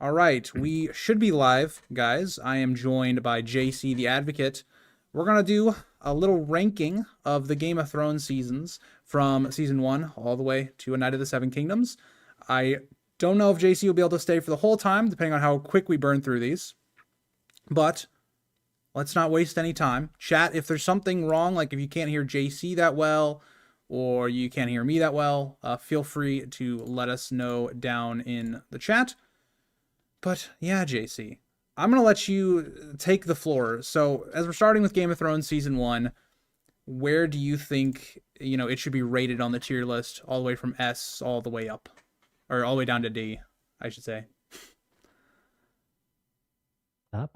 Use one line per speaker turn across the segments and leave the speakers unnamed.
All right, we should be live, guys. I am joined by JC the Advocate. We're going to do a little ranking of the Game of Thrones seasons from season 1 all the way to A Night of the Seven Kingdoms. I don't know if JC will be able to stay for the whole time, depending on how quick we burn through these. But let's not waste any time. Chat, if there's something wrong, like if you can't hear JC that well, or you can't hear me that well, feel free to let us know down in the chat. But yeah, JC, I'm going to let you take the floor. So, as we're starting with Game of Thrones season 1, where do you think, it should be rated on the tier list all the way from S all the way up, or all the way down to D, I should say?
Up.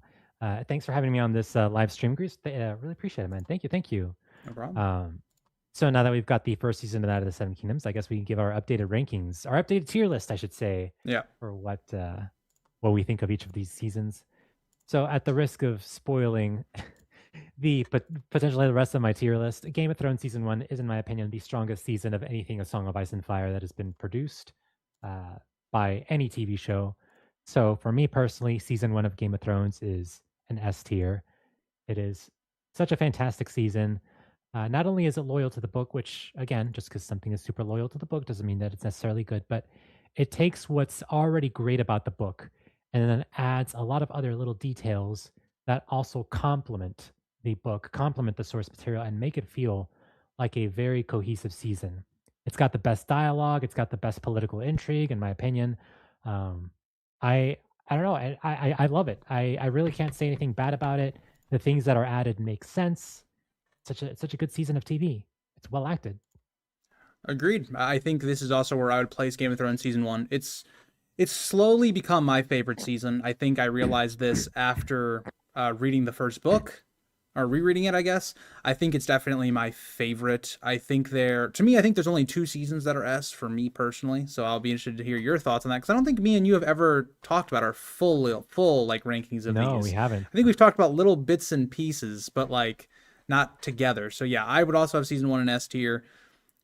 Thanks for having me on this live stream, Grease. Really appreciate it, man. Thank you.
No problem.
So now that we've got the first season of Night of the Seven Kingdoms, I guess we can give our updated rankings, our updated tier list, I should say,
Yeah.
for what we think of each of these seasons. So at the risk of spoiling potentially the rest of my tier list, Game of Thrones season 1 is, in my opinion, the strongest season of anything A Song of Ice and Fire that has been produced by any TV show. So for me personally, season 1 of Game of Thrones is an S tier. It is such a fantastic season. Not only is it loyal to the book, which, again, just because something is super loyal to the book doesn't mean that it's necessarily good, but it takes what's already great about the book and then adds a lot of other little details that also complement the book, complement the source material, and make it feel like a very cohesive season. It's got the best dialogue. It's got the best political intrigue, in my opinion. Um, I don't know. I love it. I really can't say anything bad about it. The things that are added make sense. It's such a good season of TV. It's well acted.
Agreed. I think this is also where I would place Game of Thrones season 1. It's slowly become my favorite season. I think I realized this after reading the first book, or rereading it, I guess. I think it's definitely my favorite. I think I think there's only 2 seasons that are S for me personally. So I'll be interested to hear your thoughts on that, because I don't think me and you have ever talked about our full like rankings of
No,
these.
we haven't.
I think we've talked about little bits and pieces, but like not together. So yeah, I would also have season 1 in S tier.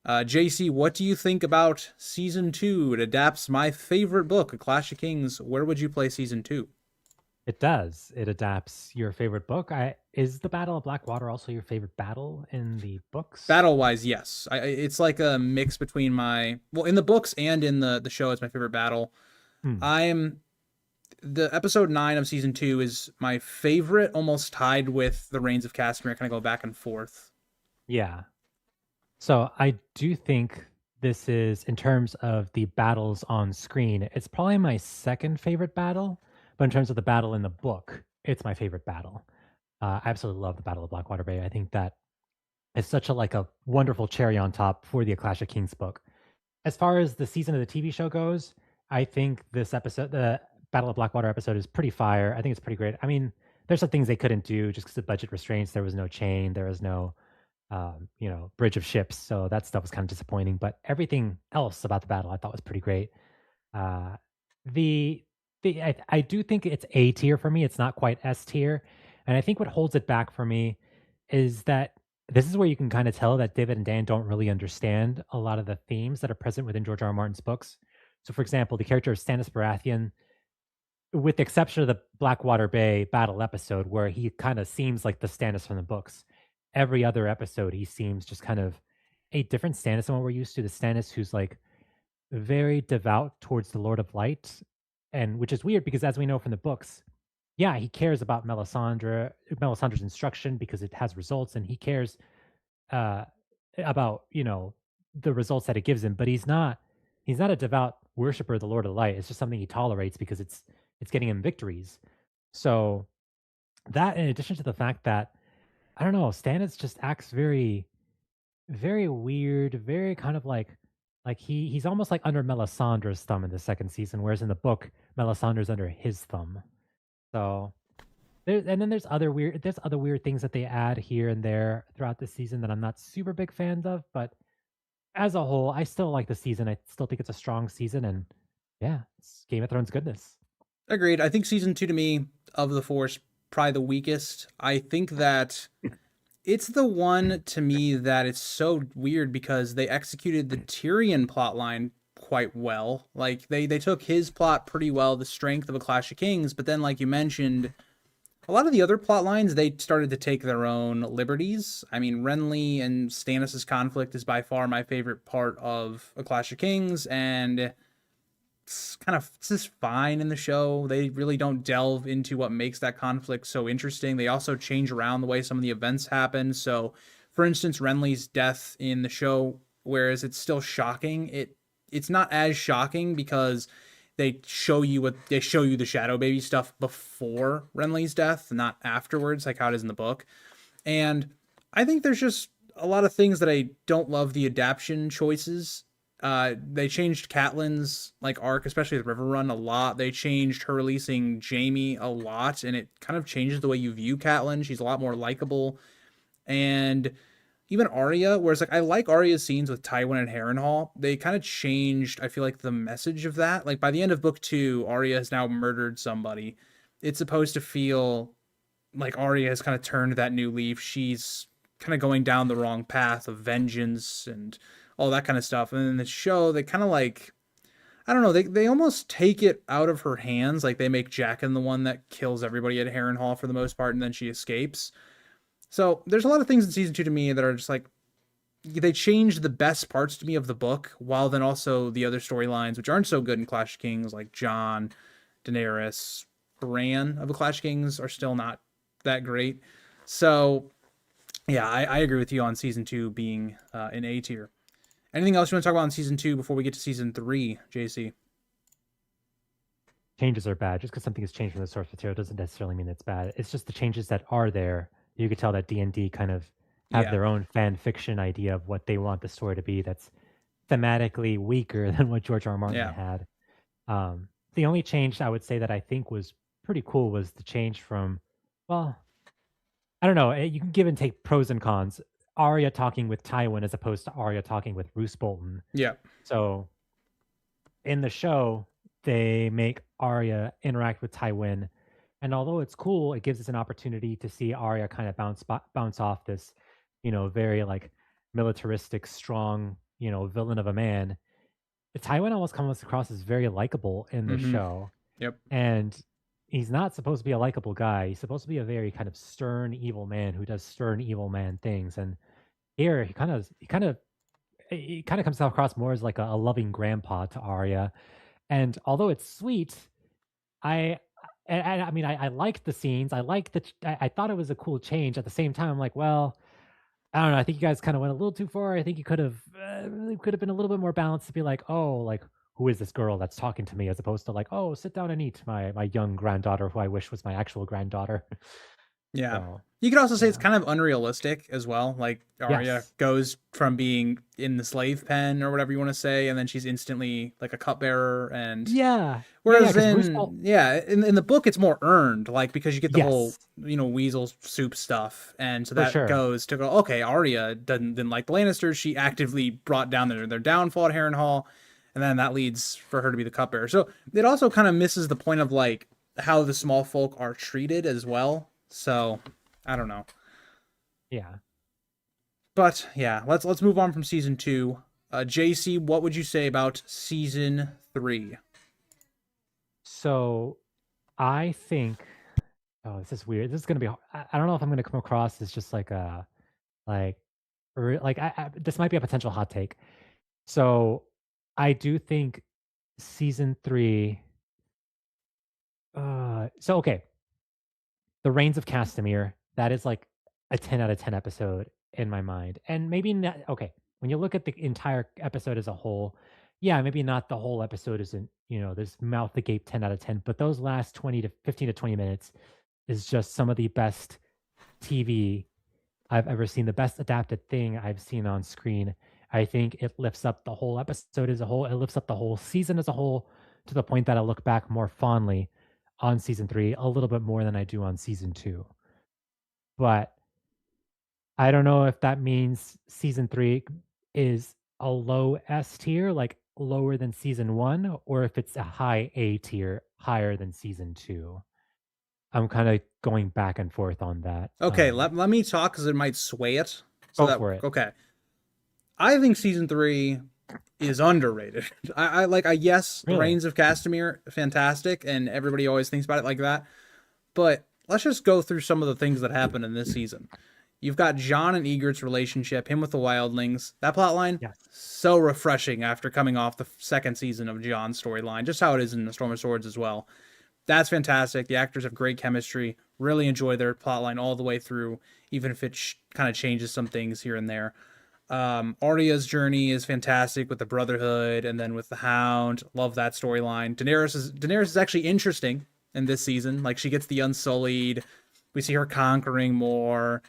JC, what do you think about season 2? It adapts my favorite book, A Clash of Kings. Where would you play season 2?
It does. It adapts your favorite book. Is the Battle of Blackwater also your favorite battle in the books?
Battle wise, yes. It's like a mix between in the books and in the show, it's my favorite battle. The episode 9 of season 2 is my favorite, almost tied with the Reigns of Castamere. Kind of go back and forth.
Yeah. So I do think this is, in terms of the battles on screen, it's probably my second favorite battle. But in terms of the battle in the book, it's my favorite battle. I absolutely love the Battle of Blackwater Bay. I think that is such a wonderful cherry on top for the A Clash of Kings book. As far as the season of the TV show goes, I think this episode, the Battle of Blackwater episode, is pretty fire. I think it's pretty great. I mean, there's some things they couldn't do just because of budget restraints. There was no chain. There was no, bridge of ships. So that stuff was kind of disappointing. But everything else about the battle I thought was pretty great. Uh, the I do think it's A tier for me. It's not quite S tier. And I think what holds it back for me is that this is where you can kind of tell that David and Dan don't really understand a lot of the themes that are present within George R. R. Martin's books. So, for example, the character of Stannis Baratheon, with the exception of the Blackwater Bay battle episode, where he kind of seems like the Stannis from the books, every other episode he seems just kind of a different Stannis than what we're used to. The Stannis who's like very devout towards the Lord of Light, and which is weird because, as we know from the books, yeah, he cares about Melisandre's instruction because it has results, and he cares uh, about the results that it gives him. But he's not a devout worshiper of the Lord of Light. It's just something he tolerates because it's getting him victories. So that, in addition to the fact that, I don't know, Stannis just acts very, very weird, very kind of like he's almost like under Melisandre's thumb in the second season, whereas in the book, Melisandre's under his thumb. So and then there's other weird things that they add here and there throughout the season that I'm not super big fans of, but as a whole, I still like the season. I still think it's a strong season, and yeah, it's Game of Thrones goodness.
Agreed. I think season 2 to me of the 4 is probably the weakest. I think that it's the one to me that it's so weird because they executed the Tyrion plotline quite well. Like they took his plot pretty well, the strength of A Clash of Kings, but then like you mentioned, a lot of the other plot lines they started to take their own liberties. I mean, Renly and Stannis' conflict is by far my favorite part of A Clash of Kings, and it's just fine in the show. They really don't delve into what makes that conflict so interesting. They also change around the way some of the events happen. So, for instance, Renly's death in the show, whereas it's still shocking, it's not as shocking because they show you the Shadow Baby stuff before Renly's death, not afterwards, like how it is in the book. And I think there's just a lot of things that I don't love the adaptation choices. They changed Catelyn's like arc, especially with River Run, a lot. They changed her releasing Jaime a lot, and it kind of changes the way you view Catelyn. She's a lot more likable, and even Arya, whereas like I like Arya's scenes with Tywin and Harrenhal, they kind of changed. I feel like the message of that. Like by the end of book 2, Arya has now murdered somebody. It's supposed to feel like Arya has kind of turned that new leaf. She's kind of going down the wrong path of vengeance and all that kind of stuff. And in the show, they kind of like, I don't know, they almost take it out of her hands. Like they make Jaqen the one that kills everybody at Harrenhal for the most part, and then she escapes. So there's a lot of things in season 2 to me that are just like, they changed the best parts to me of the book, while then also the other storylines, which aren't so good in Clash of Kings, like Jon, Daenerys, Bran of the Clash of Kings, are still not that great. So yeah, I agree with you on season 2 being an A tier. Anything else you want to talk about in season 2 before we get to season 3, JC?
Changes are bad. Just because something has changed from the source material doesn't necessarily mean it's bad. It's just the changes that are there. You could tell that D&D kind of have
Yeah.
their own fan fiction idea of what they want the story to be that's thematically weaker than what George R. R. Martin
Yeah.
had. The only change I would say that I think was pretty cool was the change from, well, I don't know. You can give and take pros and cons. Arya talking with Tywin as opposed to Arya talking with Roose Bolton.
Yeah.
So in the show, they make Arya interact with Tywin, and although it's cool, it gives us an opportunity to see Arya kind of bounce off this, very like militaristic, strong, villain of a man. Tywin almost comes across as very likable in the
Mm-hmm.
show,
Yep.
and he's not supposed to be a likable guy. He's supposed to be a very kind of stern, evil man who does stern, evil man things. And here, he kind of comes across more as like a loving grandpa to Arya. And although it's sweet, I I mean I liked the scenes. I thought it was a cool change. At the same time, I'm like, well, I don't know. I think you guys kind of went a little too far. I think you could have been a little bit more balanced to be like, oh, like who is this girl that's talking to me, as opposed to like, oh, sit down and eat, my young granddaughter, who I wish was my actual granddaughter.
Yeah.
So
You could also say it's
yeah,
kind of unrealistic as well. Like Arya
yes,
goes from being in the slave pen or whatever you want to say, and then she's instantly like a cupbearer. And
yeah,
whereas
because Bruce Bolt,
in the book, it's more earned, like because you get the whole
yes,
weasel soup stuff, and so
for
that
sure,
goes to go. Okay, Arya didn't like the Lannisters. She actively brought down their downfall at Harrenhal, and then that leads for her to be the cupbearer. So it also kind of misses the point of like how the small folk are treated as well. So I don't know.
yeah.
But yeah, let's move on from season 2. JC, what would you say about season 3?
So I think, oh, this is weird. This is gonna be. I don't know if I'm gonna come across as just like a like this might be a potential hot take. So I do think season 3. So okay, the Reigns of Castamere. That is like a 10 out of 10 episode in my mind, and maybe not. Okay, when you look at the entire episode as a whole, yeah, maybe not the whole episode isn't this mouth the gape 10 out of 10, but those last 20 to 15 to 20 minutes is just some of the best TV I've ever seen, the best adapted thing I've seen on screen. I think it lifts up the whole episode as a whole. It lifts up the whole season as a whole, to the point that I look back more fondly on season 3, a little bit more than I do on season 2. But I don't know if that means season 3 is a low S tier, like lower than season 1, or if it's a high A tier, higher than season 2. I'm kind of going back and forth on that.
Okay, let me talk because it might sway it. So
Go
that
for it.
okay, I think season 3. is underrated. Yes,
Really?
Reigns of Castamere, fantastic, and everybody always thinks about it like that. But let's just go through some of the things that happened in this season. You've got John and Egert's relationship, him with the Wildlings. That plotline,
Yes.
so refreshing after coming off the second season of John's storyline, just how it is in the Storm of Swords as well. That's fantastic. The actors have great chemistry. Really enjoy their plotline all the way through, even if it kind of changes some things here and there. Arya's journey is fantastic with the Brotherhood and then with the Hound. Love that storyline. Daenerys is actually interesting in this season. Like she gets the Unsullied. We see her conquering more.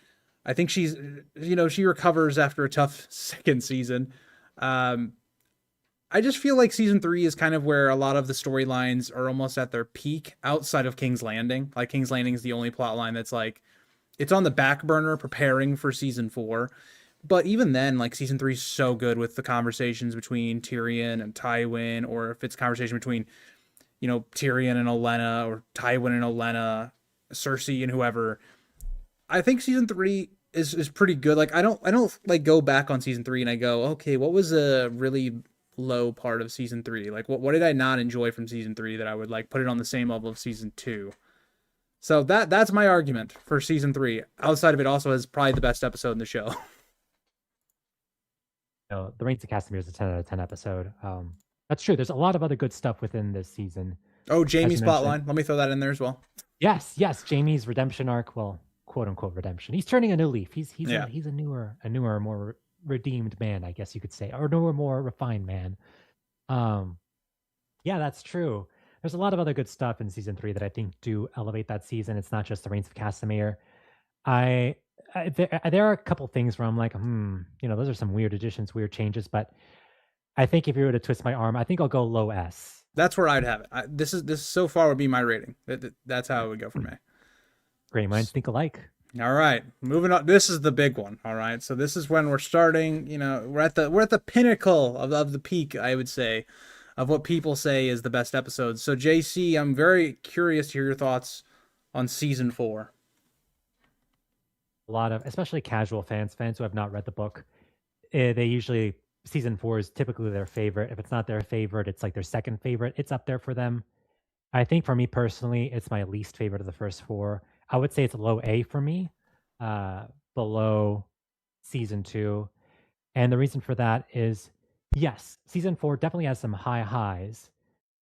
I think she recovers after a tough second season. Um, I just feel like season three is kind of where a lot of the storylines are almost at their peak outside of King's Landing. Like King's Landing is the only plot line that's like it's on the back burner preparing for season four. But even then, like season three is so good with the conversations between Tyrion and Tywin, or if it's conversation between, Tyrion and Olenna, or Tywin and Olenna, Cersei and whoever. I think season three is pretty good. Like I don't like go back on season three and I go, okay, what was a really low part of season three? Like what did I not enjoy from season three that I would like put it on the same level of season two? So that's my argument for season three. Outside of it also has probably the best episode in the show.
No, the Reigns of Castamere is a 10 out of 10 episode. That's true. There's a lot of other good stuff within this season,
Oh,
as you
Jamie's
mentioned.
plotline. Let me throw that in there as well.
Yes, yes, Jamie's redemption arc. Well, quote unquote redemption. He's turning a new leaf.
Yeah.
He's a newer, more redeemed man, I guess you could say, or newer, more refined man. Um, yeah, that's true. There's a lot of other good stuff in season three that I think do elevate that season. It's not just the Reigns of Castamere. I, there are a couple things where I'm like, those are some weird additions, weird changes. But I think if you were to twist my arm, I think I'll go low S.
That's where I'd have it. This so far would be my rating. That's how it would go for me.
Great minds think alike.
All right, moving on. This is the big one. All right, so this is when we're starting. We're at the pinnacle of the peak, I would say, of what people say is the best episode. So JC, I'm very curious to hear your thoughts on season four.
A lot of, especially casual fans who have not read the book, they usually season four is typically their favorite. If it's not their favorite, it's like their second favorite. It's up there for them. I think for me personally, it's my least favorite of the first four. I would say it's low A for me, uh, below season two. And the reason for that is, yes, season four definitely has some high highs,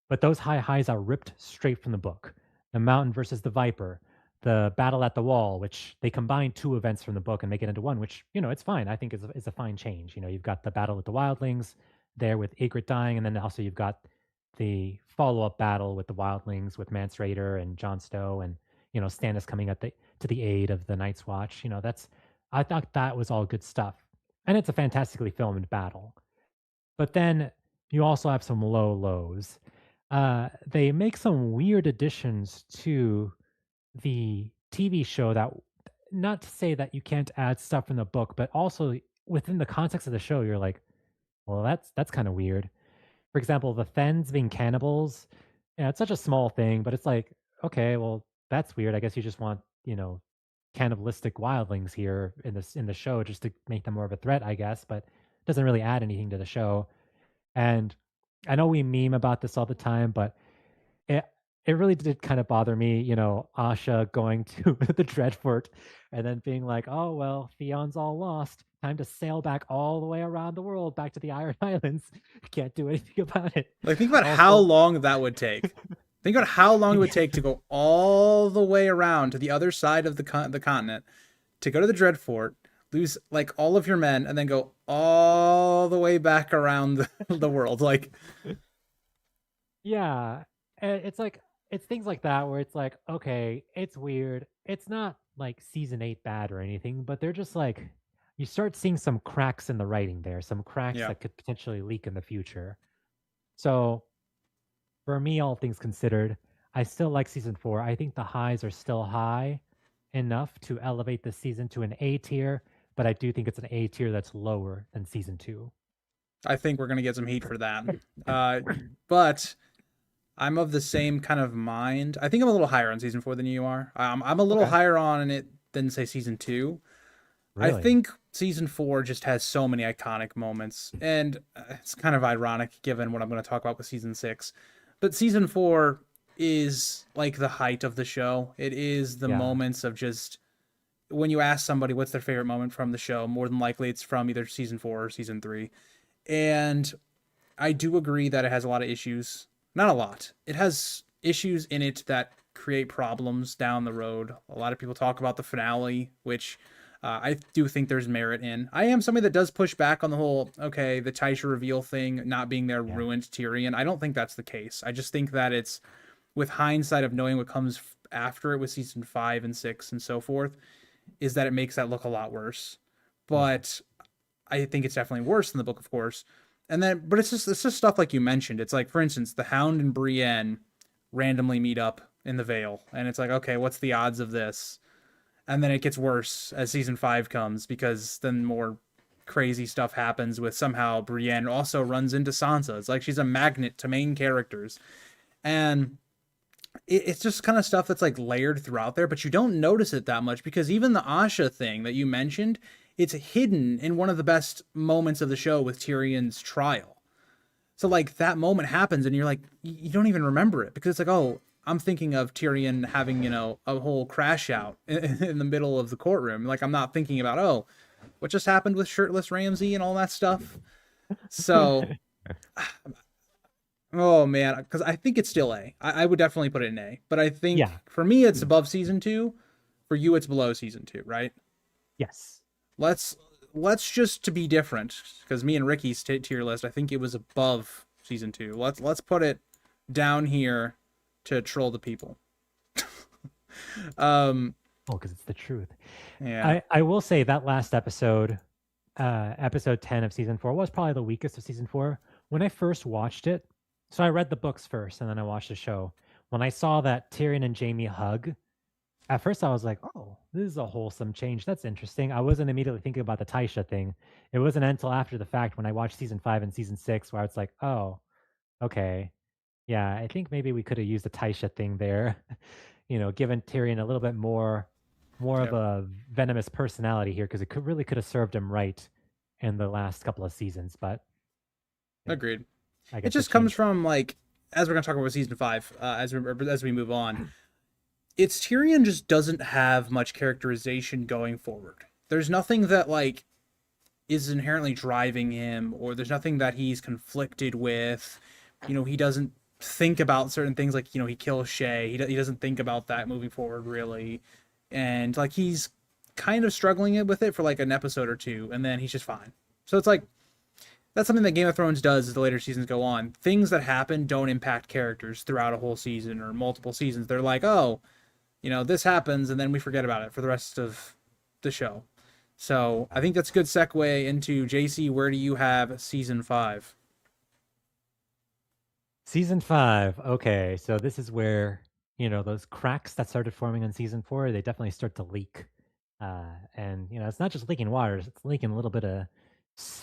but those high highs are ripped straight from the book. The Mountain versus the Viper, the Battle at the Wall, which they combine two events from the book and make it into one, which, it's fine. I think is a fine change. You've got the battle with the Wildlings there with Ygritte dying, and then also you've got the follow-up battle with the Wildlings with Mance Rayder and Jon Snow and, Stannis coming to the aid of the Night's Watch. I thought that was all good stuff. And it's a fantastically filmed battle. But then you also have some low lows. They make some weird additions to the TV show that, not to say that you can't add stuff from the book, but also within the context of the show, you're like, well, that's kind of weird. For example, the Thens being cannibals. Yeah, it's such a small thing, but it's like, okay, well, that's weird. I guess you just want, cannibalistic wildlings here in the show just to make them more of a threat, I guess, but it doesn't really add anything to the show. And I know we meme about this all the time, but it it really did kind of bother me, Asha going to the Dreadfort and then being like, "Oh well, Theon's all lost. Time to sail back all the way around the world, back to the Iron Islands. Can't do anything about it."
Like think about how
Also,
long that would take. Think about how long it would
yeah,
take to go all the way around to the other side of the continent to go to the Dreadfort, lose like all of your men, and then go all the way back around the world. Like,
yeah, it's like it's things like that where it's like, okay, it's weird. It's not like season 8 bad or anything, but they're just like you start seeing some cracks in the writing there, some cracks
yeah,
that could potentially leak in the future. So for me, all things considered, I still like season 4. I think the highs are still high enough to elevate the season to an A tier, but I do think it's an A tier that's lower than season 2.
I think we're gonna get some heat for that. Uh, but I'm of the same kind of mind. I think I'm a little higher on season four than you are. I'm a little
Okay.
higher on it than say season two. I
Really?
think season 4 just has so many iconic moments, and it's kind of ironic given what I'm going to talk about with season 6. But season 4 is like the height of the show. It is the
Yeah.
moments of just when you ask somebody what's their favorite moment from the show, more than likely it's from either season 4 or season 3. And I do agree that it has a lot of issues. Not a lot. It has issues in it that create problems down the road. A lot of people talk about the finale, which I do think there's merit in. I am somebody that does push back on the whole, okay, the Taisha reveal thing not being there
Yeah.
ruined Tyrion. I don't think that's the case. I just think that it's with hindsight of knowing what comes after it with season 5 and 6 and so forth, is that it makes that look a lot worse.
Yeah.
But I think it's definitely worse than the book, of course. And then, but it's just stuff like you mentioned. It's like, for instance, the Hound and Brienne randomly meet up in the Vale, and it's like, okay, what's the odds of this? And then it gets worse as season 5 comes because then more crazy stuff happens with somehow Brienne also runs into Sansa. It's like she's a magnet to main characters, and it's just kind of stuff that's like layered throughout there, but you don't notice it that much because even the Asha thing that you mentioned, it's hidden in one of the best moments of the show with Tyrion's trial. So like that moment happens and you're like you don't even remember it because it's like, oh, I'm thinking of Tyrion having, a whole crash out in the middle of the courtroom. Like I'm not thinking about, oh, what just happened with shirtless Ramsay and all that stuff. So, oh man, because I think it's still A. I would definitely put it in A, but I think
Yeah.
for me it's above season 2. For you, it's below season 2, right?
Yes.
Let's let's just to be different because me and Ricky's tier list, I think it was above season 2. Let's put it down here to troll the people. Um,
Oh, because it's the truth.
yeah,
I will say that last episode, episode 10 of season 4 was probably the weakest of season 4. When I first watched it, so I read the books first and then I watched the show. When I saw that Tyrion and Jamie hug, at first I was like, "Oh, this is a wholesome change. That's interesting." I wasn't immediately thinking about the Taisha thing. It wasn't until after the fact when I watched season 5 and season 6 where it's like, "Oh, okay. Yeah, I think maybe we could have used the Taisha thing there." Given Tyrion a little bit more of
yep,
a venomous personality here because it could have served him right in the last couple of seasons, but you know,
agreed.
I
It
guess it
just comes
changed.
from like as we're gonna talk about season 5, as we move on. It's Tyrion just doesn't have much characterization going forward. There's nothing that like is inherently driving him, or there's nothing that he's conflicted with. He doesn't think about certain things like he kills Shay. He doesn't think about that moving forward really, and like he's kind of struggling with it for like an episode or two, and then he's just fine. So it's like that's something that Game of Thrones does as the later seasons go on. Things that happen don't impact characters throughout a whole season or multiple seasons. They're like, oh, this happens, and then we forget about it for the rest of the show. So I think that's a good segue into JC. Where do you have season 5?
Season 5. Okay, so this is where those cracks that started forming in season 4, they definitely start to leak, and it's not just leaking water; it's leaking a little bit of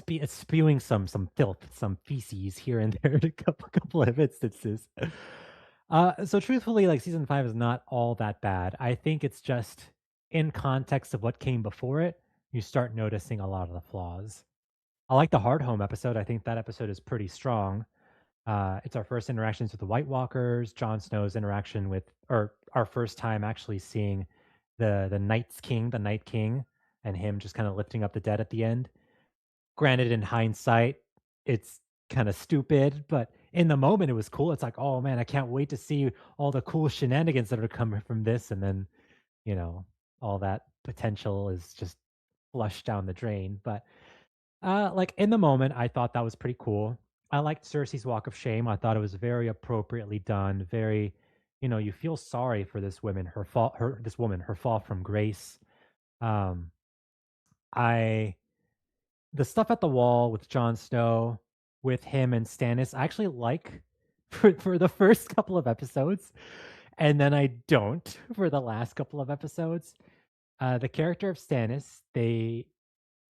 it's spewing some filth, some feces here and there in a couple of instances. So truthfully, like season 5 is not all that bad. I think it's just in context of what came before it, you start noticing a lot of the flaws. I like the hard home episode. I think that episode is pretty strong. It's our first interactions with the White Walkers, Jon Snow's interaction with, or our first time actually seeing the Night's King, the Night King, and him just kind of lifting up the dead at the end. Granted, in hindsight, it's kind of stupid, but in the moment, it was cool. It's like, oh man, I can't wait to see all the cool shenanigans that are coming from this, and then you know all that potential is just flushed down the drain. But like in the moment, I thought that was pretty cool. I liked Cersei's walk of shame. I thought it was very appropriately done. Very, you feel sorry for this woman, her fall from grace. Um, I the stuff at the wall with Jon Snow, with him and Stannis, I actually like for the first couple of episodes, and then I don't for the last couple of episodes. The character of Stannis,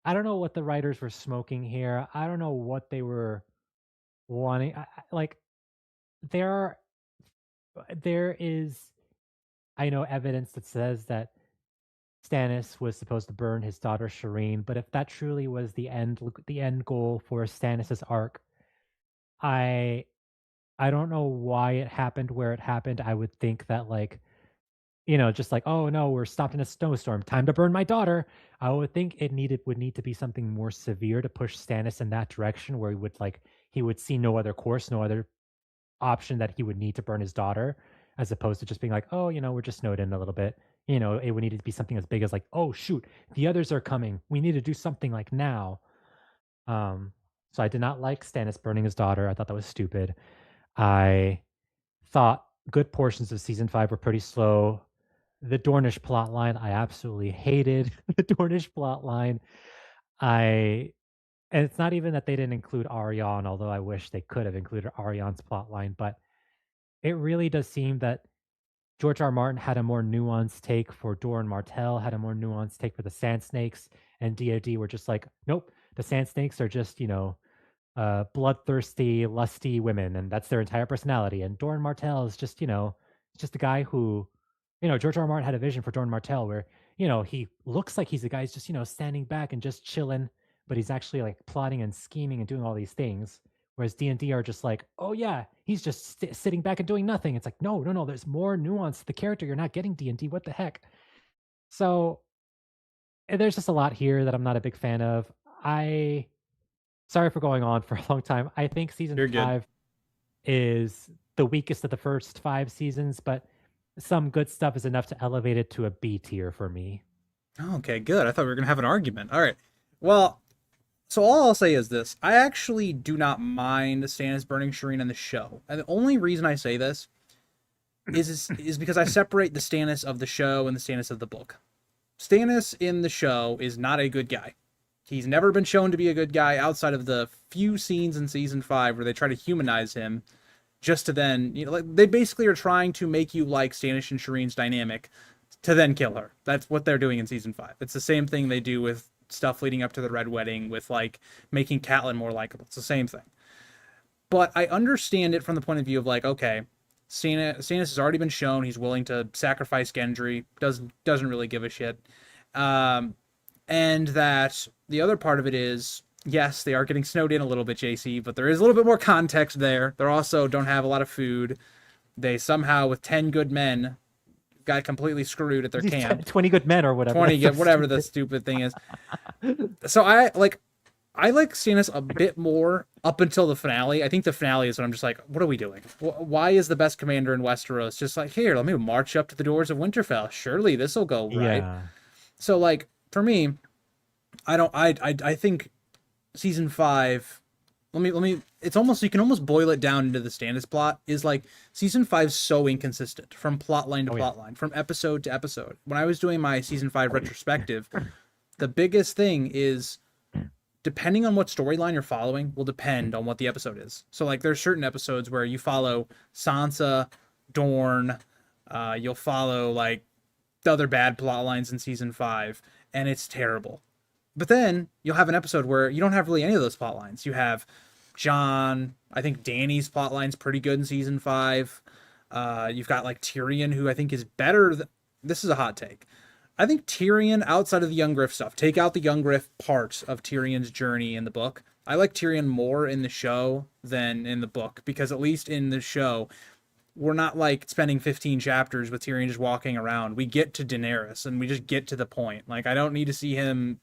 I don't know what the writers were smoking here. I don't know what they were wanting. Like there, there is, I know evidence that says that Stannis was supposed to burn his daughter Shireen, but if that truly was the end goal for Stannis's arc, I I don't know why it happened where it happened. I would think that like, just like, oh no, we're stopped in a snowstorm, time to burn my daughter. I would think would need to be something more severe to push Stannis in that direction where he would see no other course, no other option that he would need to burn his daughter, as opposed to just being like, oh, we're just snowed in a little bit. It would need to be something as big as like, oh shoot, the others are coming. We need to do something like now. Um, so I did not like Stannis burning his daughter. I thought that was stupid. I thought good portions of season 5 were pretty slow. The Dornish plotline, I absolutely hated the Dornish plotline. I and it's not even that they didn't include Arion, although I wish they could have included Arion's plotline, but it really does seem that George R. R. Martin had a more nuanced take for Doran Martell, had a more nuanced take for the Sand Snakes, and DoD were just like, nope, the Sand Snakes are just, bloodthirsty, lusty women, and that's their entire personality. And Doran Martell is just, it's just a guy who, George R. R. Martin had a vision for Doran Martell where, he looks like he's a guy who's just, standing back and just chilling, but he's actually like plotting and scheming and doing all these things. Whereas D&D are just like, oh yeah, he's just sitting back and doing nothing. It's like, no, no, no. There's more nuance to the character. You're not getting D&D. What the heck? So there's just a lot here that I'm not a big fan of. Sorry for going on for a long time. I think season
You're good.
5 is the weakest of the first 5 seasons, but some good stuff is enough to elevate it to a B tier for me.
Okay, good. I thought we were gonna have an argument. All right. Well, so all I'll say is this: I actually do not mind Stannis burning Shireen in the show, and the only reason I say this is because I separate the Stannis of the show and the Stannis of the book. Stannis in the show is not a good guy. He's never been shown to be a good guy outside of the few scenes in season 5 where they try to humanize him, just to then, like they basically are trying to make you like Stannis and Shireen's dynamic to then kill her. That's what they're doing in season 5. It's the same thing they do with stuff leading up to the Red Wedding with like making Catelyn more likable. It's the same thing. But I understand it from the point of view of like, okay, Stannis has already been shown he's willing to sacrifice Gendry, doesn't really give a shit. And that the other part of it is, yes, they are getting snowed in a little bit, JC, but there is a little bit more context there. They also don't have a lot of food. They somehow, with 10 good men, got completely screwed at their camp.
20 good men or whatever.
20 good, whatever the stupid thing is. So I like Stannis a bit more up until the finale. I think the finale is when I'm just like, what are we doing? Why is the best commander in Westeros just like, here, let me march up to the doors of Winterfell. Surely this will go right.
Yeah.
So like for me, I think season 5. Let me. It's almost, you can almost boil it down into the Stannis plot. Is like season 5 so inconsistent from plot line to plot line, from episode to episode. When I was doing my season 5 retrospective, the biggest thing is depending on what storyline you're following will depend on what the episode is. So like there's certain episodes where you follow Sansa, Dorne, you'll follow like the other bad plot lines in season 5, and it's terrible. But then you'll have an episode where you don't have really any of those plot lines. You have Jon. I think Dany's plot line's pretty good in season 5. You've got like Tyrion, who I think is better. This is a hot take. I think Tyrion, outside of the Young Griff stuff, take out the Young Griff part of Tyrion's journey in the book. I like Tyrion more in the show than in the book, because at least in the show, we're not like spending 15 chapters with Tyrion just walking around. We get to Daenerys and we just get to the point. Like, I don't need to see him,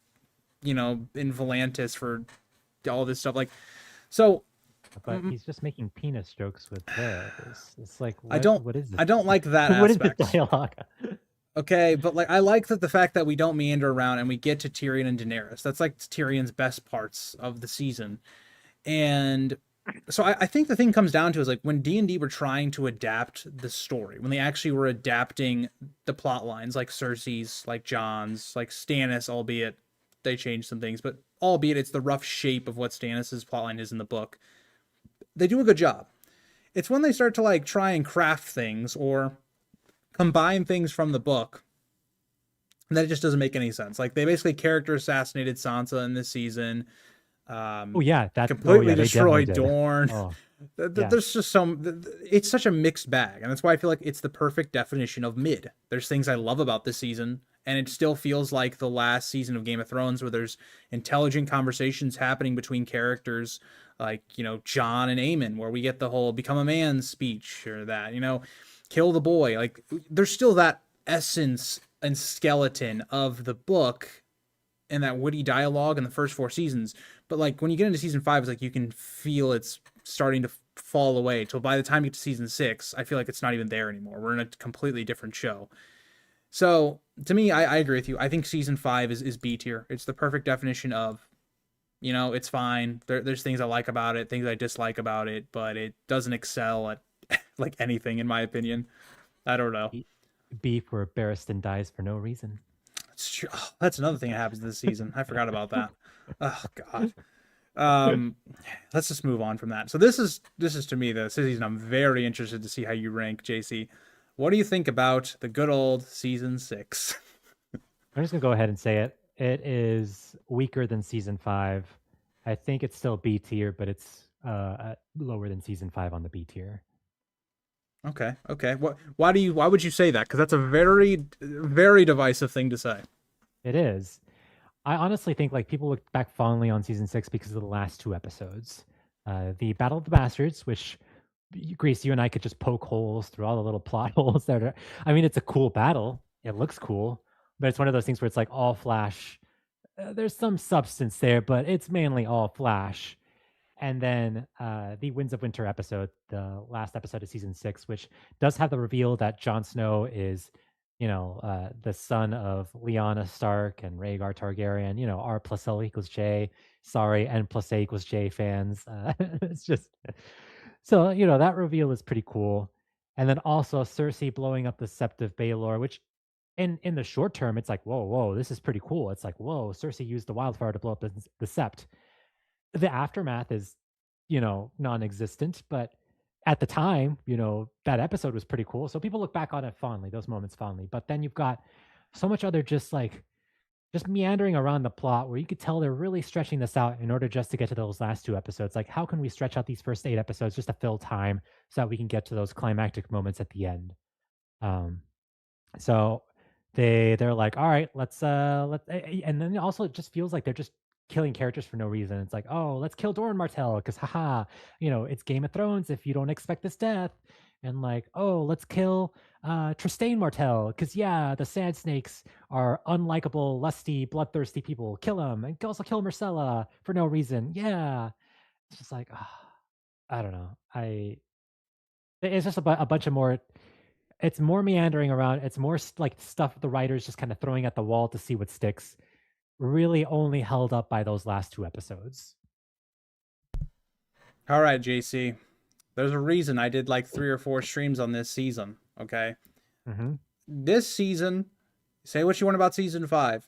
in Volantis for all this stuff. Like, so.
But he's just making penis jokes with Varys. It's like, what is this?
I don't like that
What is
aspect.
the dialogue?
Okay, but like I like that the fact that we don't meander around and we get to Tyrion and Daenerys. That's like Tyrion's best parts of the season. And so I think the thing comes down to is like when D&D were trying to adapt the story, when they actually were adapting the plot lines, like Cersei's, like Jon's, like Stannis, albeit they changed some things, but albeit it's the rough shape of what Stannis's plotline is in the book. They do a good job. It's when they start to like try and craft things or combine things from the book that it just doesn't make any sense. Like they basically character assassinated Sansa in this season.
That
completely destroyed Dorne.
Oh,
There's just it's such a mixed bag, and that's why I feel like it's the perfect definition of mid. There's things I love about this season, and it still feels like the last season of Game of Thrones, where there's intelligent conversations happening between characters like, John and Aemon, where we get the whole become a man speech, or that, kill the boy. Like, there's still that essence and skeleton of the book and that witty dialogue in the first 4 seasons. But like when you get into season 5, it's like you can feel it's starting to fall away. Till by the time you get to season 6, I feel like it's not even there anymore. We're in a completely different show. So to me, I agree with you. I think season 5 is B tier. It's the perfect definition of, it's fine. There's things I like about it, things I dislike about it, but it doesn't excel at like anything, in my opinion. I don't know.
Beef where Barristan dies for no reason.
It's true. Oh, that's another thing that happens this season. I forgot about that. Oh God. Um, let's just move on from that. So this is to me the season I'm very interested to see how you rank, JC. What do you think about the good old season 6?
I'm just gonna go ahead and say it. It is weaker than season 5. I think it's still B tier, but it's lower than season 5 on the B tier.
Okay, okay. Why would you say that? Because that's a very, very divisive thing to say.
It is. I honestly think like people look back fondly on season 6 because of the last 2 episodes. The Battle of the Bastards, which Grace, you and I could just poke holes through all the little plot holes that are. I mean, it's a cool battle. It looks cool, but it's one of those things where it's like all flash. There's some substance there, but it's mainly all flash. And then the Winds of Winter episode, the last episode of season 6, which does have the reveal that Jon Snow is, the son of Lyanna Stark and Rhaegar Targaryen. R plus L equals J. Sorry, N plus A equals J fans. It's just so that reveal is pretty cool. And then also Cersei blowing up the Sept of Baelor, which in the short term, it's like whoa, this is pretty cool. It's like whoa, Cersei used the wildfire to blow up the Sept. The aftermath is, non-existent, but at the time, that episode was pretty cool. So people look back on it fondly, those moments fondly. But then you've got so much other just meandering around the plot where you could tell they're really stretching this out in order just to get to those last 2 episodes. Like, how can we stretch out these first 8 episodes just to fill time so that we can get to those climactic moments at the end? So they're like, all right, and then also it just feels like they're just killing characters for no reason. It's like, oh, let's kill Doran Martell because haha, it's Game of Thrones if you don't expect this death. And like, oh, let's kill Trystane Martell because yeah, the Sand Snakes are unlikable, lusty, bloodthirsty people. Kill them, and also kill Myrcella for no reason. Yeah, it's just like, I don't know. It's just a bunch of more. It's more meandering around. It's more like stuff the writers just kind of throwing at the wall to see what sticks. Really only held up by those last 2 episodes.
All right, JC. There's a reason I did like 3 or 4 streams on this season. Okay.
Mm-hmm.
This season, say what you want about season 5.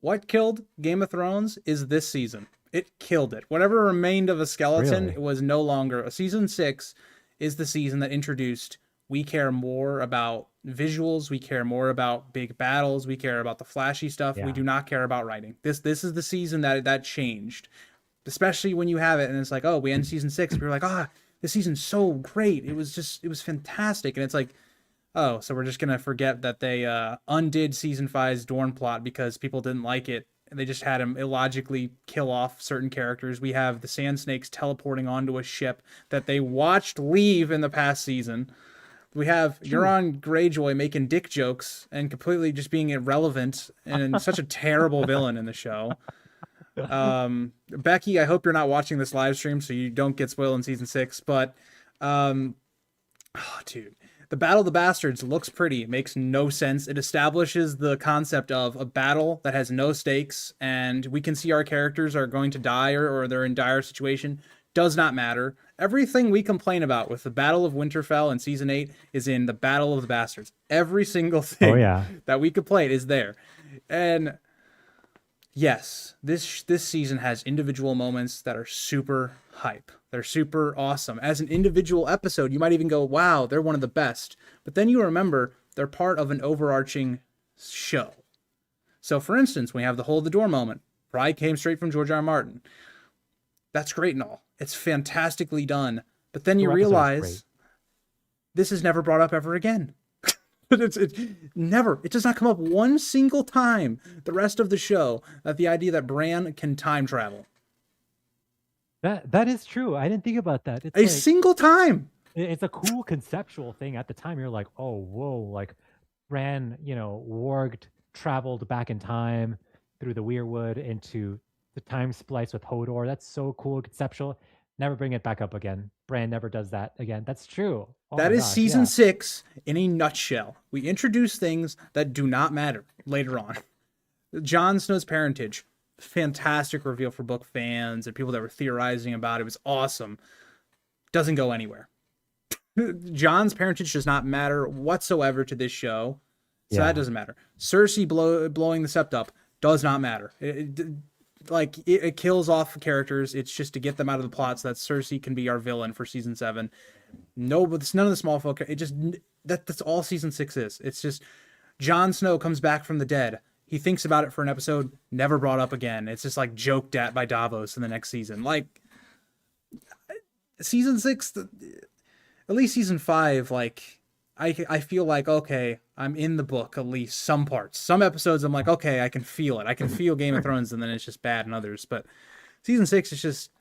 What killed Game of Thrones is this season. It killed it. Whatever remained of a skeleton,
Really?
it was no longer. Season 6 is the season that introduced, we care more about visuals, we care more about big battles, we care about the flashy stuff.
Yeah.
We do not care about writing. This is the season that changed. Especially when you have it and it's like, oh, we end season 6. We were like, this season's so great. It was fantastic. And it's like, oh, so we're just gonna forget that they undid season 5's Dorne plot because people didn't like it. They just had him illogically kill off certain characters. We have the Sand Snakes teleporting onto a ship that they watched leave in the past season. We have Euron Greyjoy making dick jokes and completely just being irrelevant and such a terrible villain in the show. Becky, I hope you're not watching this live stream so you don't get spoiled in season 6. But, dude, the Battle of the Bastards looks pretty. It makes no sense. It establishes the concept of a battle that has no stakes, and we can see our characters are going to die or they're in dire situation. Does not matter. Everything we complain about with the Battle of Winterfell in season 8 is in the Battle of the Bastards. Every single thing that we complain is there. And yes, this season has individual moments that are super hype. They're super awesome. As an individual episode, you might even go, wow, they're one of the best. But then you remember they're part of an overarching show. So for instance, we have the Hold the Door moment. Probably came straight from George R. R. Martin. That's great and all. It's fantastically done. But then you realize this is never brought up ever again. It's never. It does not come up one single time the rest of the show that the idea that Bran can time travel.
That is true. I didn't think about that. It's
A
like
single time.
it's a cool conceptual thing. At the time, you're like, oh, whoa, like Bran, warged, traveled back in time through the Weirwood into the time splice with Hodor. That's so cool, conceptual. Never bring it back up again. Bran never does that again. That's true. Oh
That
my
is
gosh,
season
yeah.
6 in a nutshell. We introduce things that do not matter later on. Jon Snow's parentage, fantastic reveal for book fans and people that were theorizing about it. It was awesome. Doesn't go anywhere. Jon's parentage does not matter whatsoever to this show, so that
Yeah.
doesn't matter. Cersei blowing the sept up does not matter. It kills off characters. It's just to get them out of the plot so that Cersei can be our villain for season 7. No, but it's none of the small folk. It just that's all season 6 is. It's just Jon Snow comes back from the dead. He thinks about it for an episode, never brought up again. It's just like joked at by Davos in the next season. Like season 6, at least season 5, like I feel like, okay, I'm in the book, at least some parts. Some episodes I'm like, okay, I can feel it. I can feel Game of Thrones, and then it's just bad in others. But season 6 is just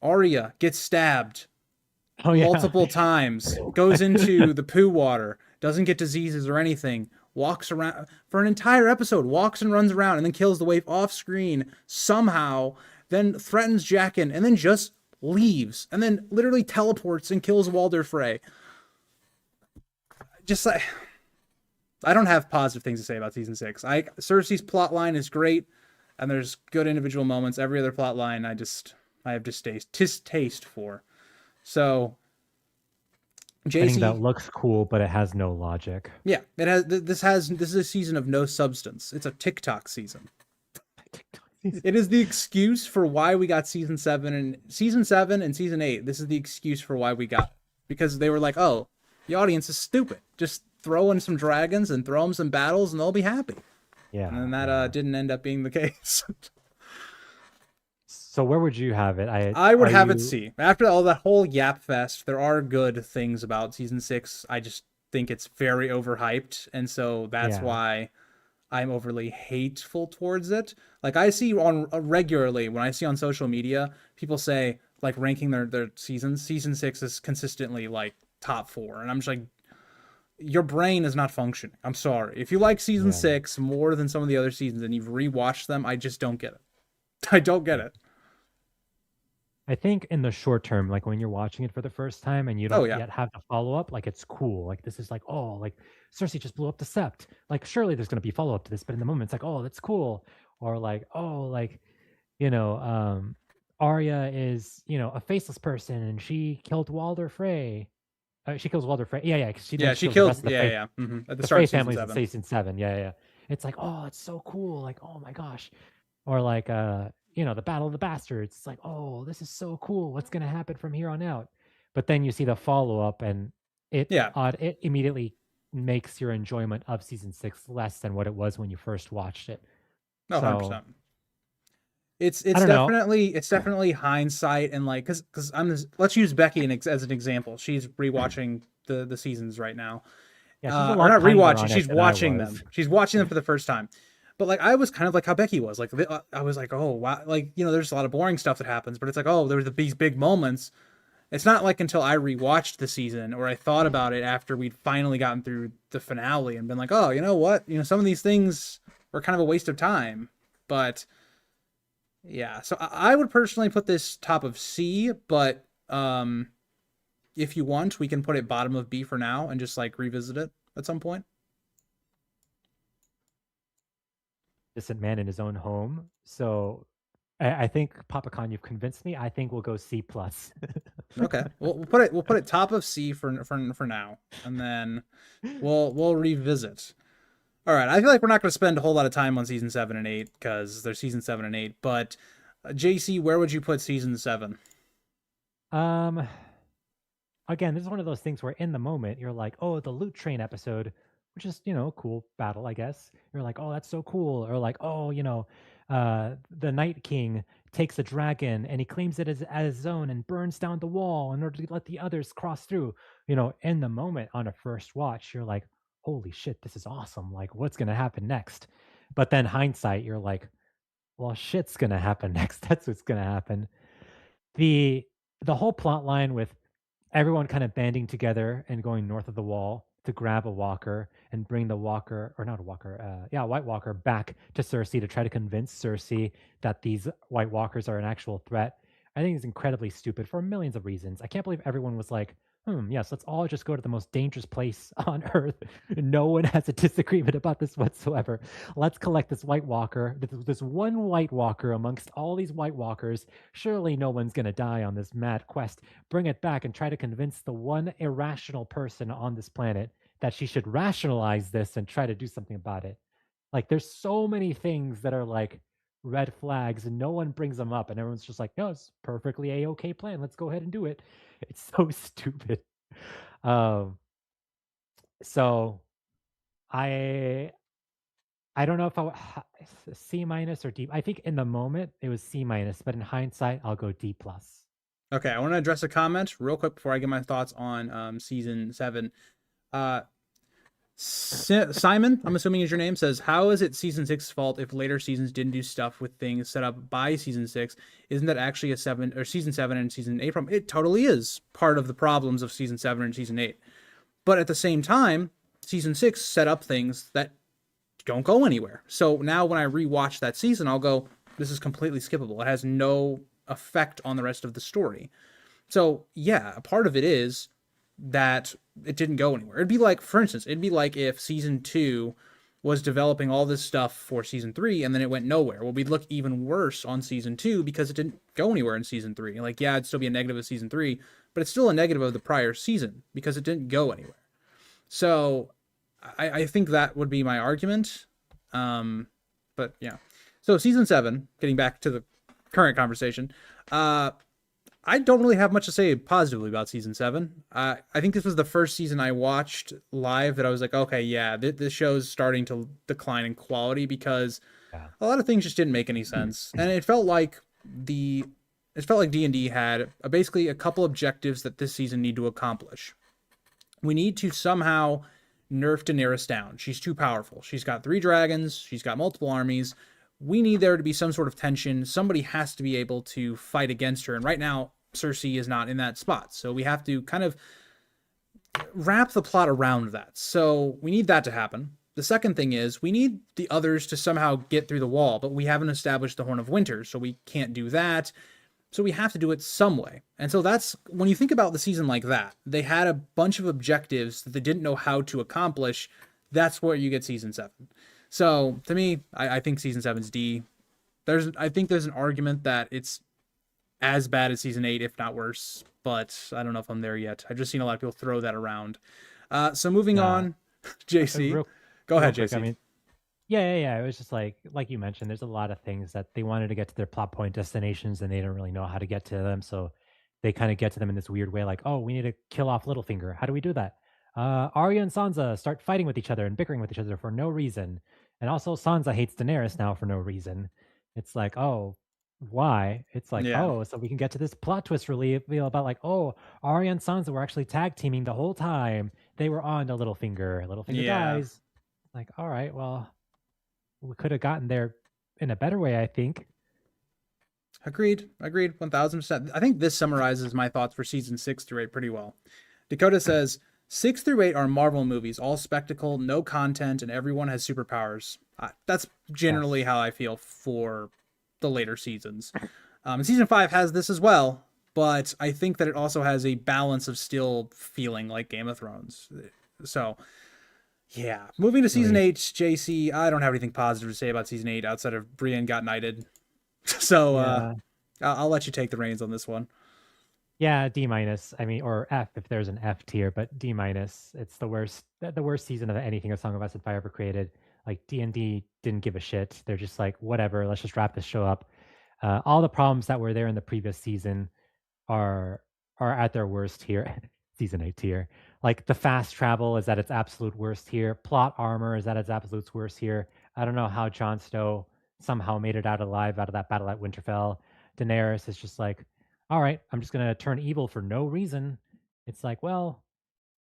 Arya gets stabbed
Oh yeah.
multiple times, goes into the poo water, doesn't get diseases or anything, walks around for an entire episode, walks and runs around, and then kills the waif off screen somehow, then threatens Jaqen, and then just leaves, and then literally teleports and kills Walder Frey. Just like, I don't have positive things to say about season 6. Cersei's plot line is great, and there's good individual moments. Every other plot line, I have distaste for. So,
Anything that
JC,
looks cool, but it has no logic.
yeah, it has. This is a season of no substance. It's a TikTok season. It is the excuse for why we got season 7 and season 8. This is the excuse for why we got it. Because they were like, oh, the audience is stupid. Just throw in some dragons and throw them some battles, and they'll be happy.
Yeah.
And then that didn't end up being the case.
So where would you have it?
I would have it C. After all that whole yap fest, there are good things about season 6. I just think it's very overhyped, and so that's why I'm overly hateful towards it. Like I see on regularly when I see on social media, people say like ranking their seasons. Season 6 is consistently like top 4, and I'm just like, your brain is not functioning. I'm sorry. If you like season 6 more than some of the other seasons and you've rewatched them, I just don't get it. I don't get it.
I think in the short term, like when you're watching it for the first time and you don't yet have the follow up, like it's cool. Like this is like, oh, like Cersei just blew up the sept. Like surely there's gonna be follow up to this, but in the moment it's like, oh, that's cool. Or like, oh, like, Arya is, a faceless person and she killed Walder Frey. She kills Walder Frey. Yeah. She
she
kills the
killed.
rest of the
Yeah,
Frey,
yeah. Mm-hmm. At the
the
start
Frey
of season
families in
7.
season 7. Yeah. It's like, oh, it's so cool. Like, oh my gosh. Or like, the Battle of the Bastards. It's like, oh, this is so cool. What's gonna happen from here on out? But then you see the follow up, and it immediately makes your enjoyment of season 6 less than what it was when you first watched it.
No, 100%. It's definitely hindsight, and like because let's use Becky as an example. She's rewatching the seasons right now.
Yeah,
she's or not rewatching. She's watching them. She's watching them for the first time. But like I was kind of like how Becky was. Like I was like, oh wow, like there's a lot of boring stuff that happens, but it's like, oh, there's these big moments. It's not like until I rewatched the season or I thought about it after we'd finally gotten through the finale and been like, oh, you know what? Some of these things were kind of a waste of time. But yeah, so I would personally put this top of C, but if you want, we can put it bottom of B for now and just like revisit it at some point.
Distant man in his own home. So I think Papa Khan, you've convinced me. I think we'll go C plus.
Okay, we'll put it top of C for now, and then we'll revisit. All right, I feel like we're not going to spend a whole lot of time on season 7 and 8 because they're season 7 and 8. But JC, where would you put season 7?
Again, this is one of those things where in the moment you're like, oh, the loot train episode, which is a cool battle, I guess. You're like, oh, that's so cool. Or like, oh, the Night King takes a dragon and he claims it as his own and burns down the wall in order to let the others cross through. In the moment on a first watch, you're like, holy shit, this is awesome. Like, what's gonna happen next? But then hindsight, you're like, well, shit's gonna happen next. That's what's gonna happen. The the whole plot line with everyone kind of banding together and going north of the wall to grab a walker and bring the walker, or not a walker, yeah, White Walker back to Cersei to try to convince Cersei that these White Walkers are an actual threat. I think it's incredibly stupid for millions of reasons. I can't believe everyone was like, yes, let's all just go to the most dangerous place on earth. No one has a disagreement about this whatsoever. Let's collect this White Walker, this one White Walker amongst all these White Walkers. Surely no one's going to die on this mad quest. Bring it back and try to convince the one irrational person on this planet that she should rationalize this and try to do something about it. Like, there's so many things that are like red flags and no one brings them up, and everyone's just like, no, it's perfectly a-okay plan, let's go ahead and do it. It's so stupid. um so I I don't know if C minus or D. I think in the moment it was C minus, but in hindsight I'll go D plus.
Okay, I want to address a comment real quick before I get my thoughts on season 7. Uh, Simon, I'm assuming is your name, says, "How is it season 6's fault if later seasons didn't do stuff with things set up by season 6? Isn't that actually a 7 or season 7 and season 8 problem?" It totally is part of the problems of season 7 and season 8. But at the same time, season 6 set up things that don't go anywhere. So now when I rewatch that season, I'll go, this is completely skippable. It has no effect on the rest of the story. So yeah, a part of it is that it didn't go anywhere. It'd be like, for instance, it'd be like if season 2 was developing all this stuff for season 3 and then it went nowhere. Well, we'd look even worse on season 2 because it didn't go anywhere in season 3. Like, yeah, it'd still be a negative of season 3, but it's still a negative of the prior season because it didn't go anywhere. So I think that would be my argument. But yeah. So season 7, getting back to the current conversation, I don't really have much to say positively about season 7. I think this was the first season I watched live that I was like, okay, yeah, this show's starting to decline in quality because
Yeah.
a lot of things just didn't make any sense, and it felt like D&D had basically a couple objectives that this season need to accomplish. We need to somehow nerf Daenerys down. She's too powerful. She's got 3 dragons. She's got multiple armies. We need there to be some sort of tension. Somebody has to be able to fight against her. And right now, Cersei is not in that spot. So we have to kind of wrap the plot around that. So we need that to happen. The second thing is we need the others to somehow get through the wall, but we haven't established the Horn of Winter, so we can't do that. So we have to do it some way. And so that's when you think about the season like that, they had a bunch of objectives that they didn't know how to accomplish. That's where you get season 7. So to me, I think season 7's D. I think there's an argument that it's as bad as season 8, if not worse, but I don't know if I'm there yet. I've just seen a lot of people throw that around. So moving
Nah,
on, JC.
real
Go
real
ahead,
quick. I
JC.
mean, yeah. It was just like you mentioned, there's a lot of things that they wanted to get to their plot point destinations and they don't really know how to get to them. So they kind of get to them in this weird way, like, oh, we need to kill off Littlefinger. How do we do that? Arya and Sansa start fighting with each other and bickering with each other for no reason. And also Sansa hates Daenerys now for no reason. It's like, oh, why? It's like,
Yeah.
oh, so we can get to this plot twist reveal about like, oh, Arya and Sansa were actually tag teaming the whole time. They were on to Littlefinger. Littlefinger
Yeah.
dies. Like, all right, well, we could have gotten there in a better way, I think.
Agreed. Agreed. 1000%. I think this summarizes my thoughts for season 6 through 8 pretty well. Dakota says 6 through 8 are Marvel movies, all spectacle, no content, and everyone has superpowers. That's generally
Yes.
how I feel for the later seasons. And season 5 has this as well, but I think that it also has a balance of still feeling like Game of Thrones. So, yeah. Moving to season
Agreed.
8, JC, I don't have anything positive to say about season 8 outside of Brienne got knighted. So,
Yeah.
I'll let you take the reins on this one.
Yeah, D minus. I mean, or F if there's an F tier, but D minus. It's the worst season of anything a Song of Ice and Fire ever created. Like D&D didn't give a shit. They're just like, whatever, let's just wrap this show up. All the problems that were there in the previous season are are at their worst here. Season 8 tier. Like the fast travel is at its absolute worst here. Plot armor is at its absolute worst here. I don't know how Jon Snow somehow made it out alive out of that battle at Winterfell. Daenerys is just like, all right, I'm just gonna turn evil for no reason. It's like, well,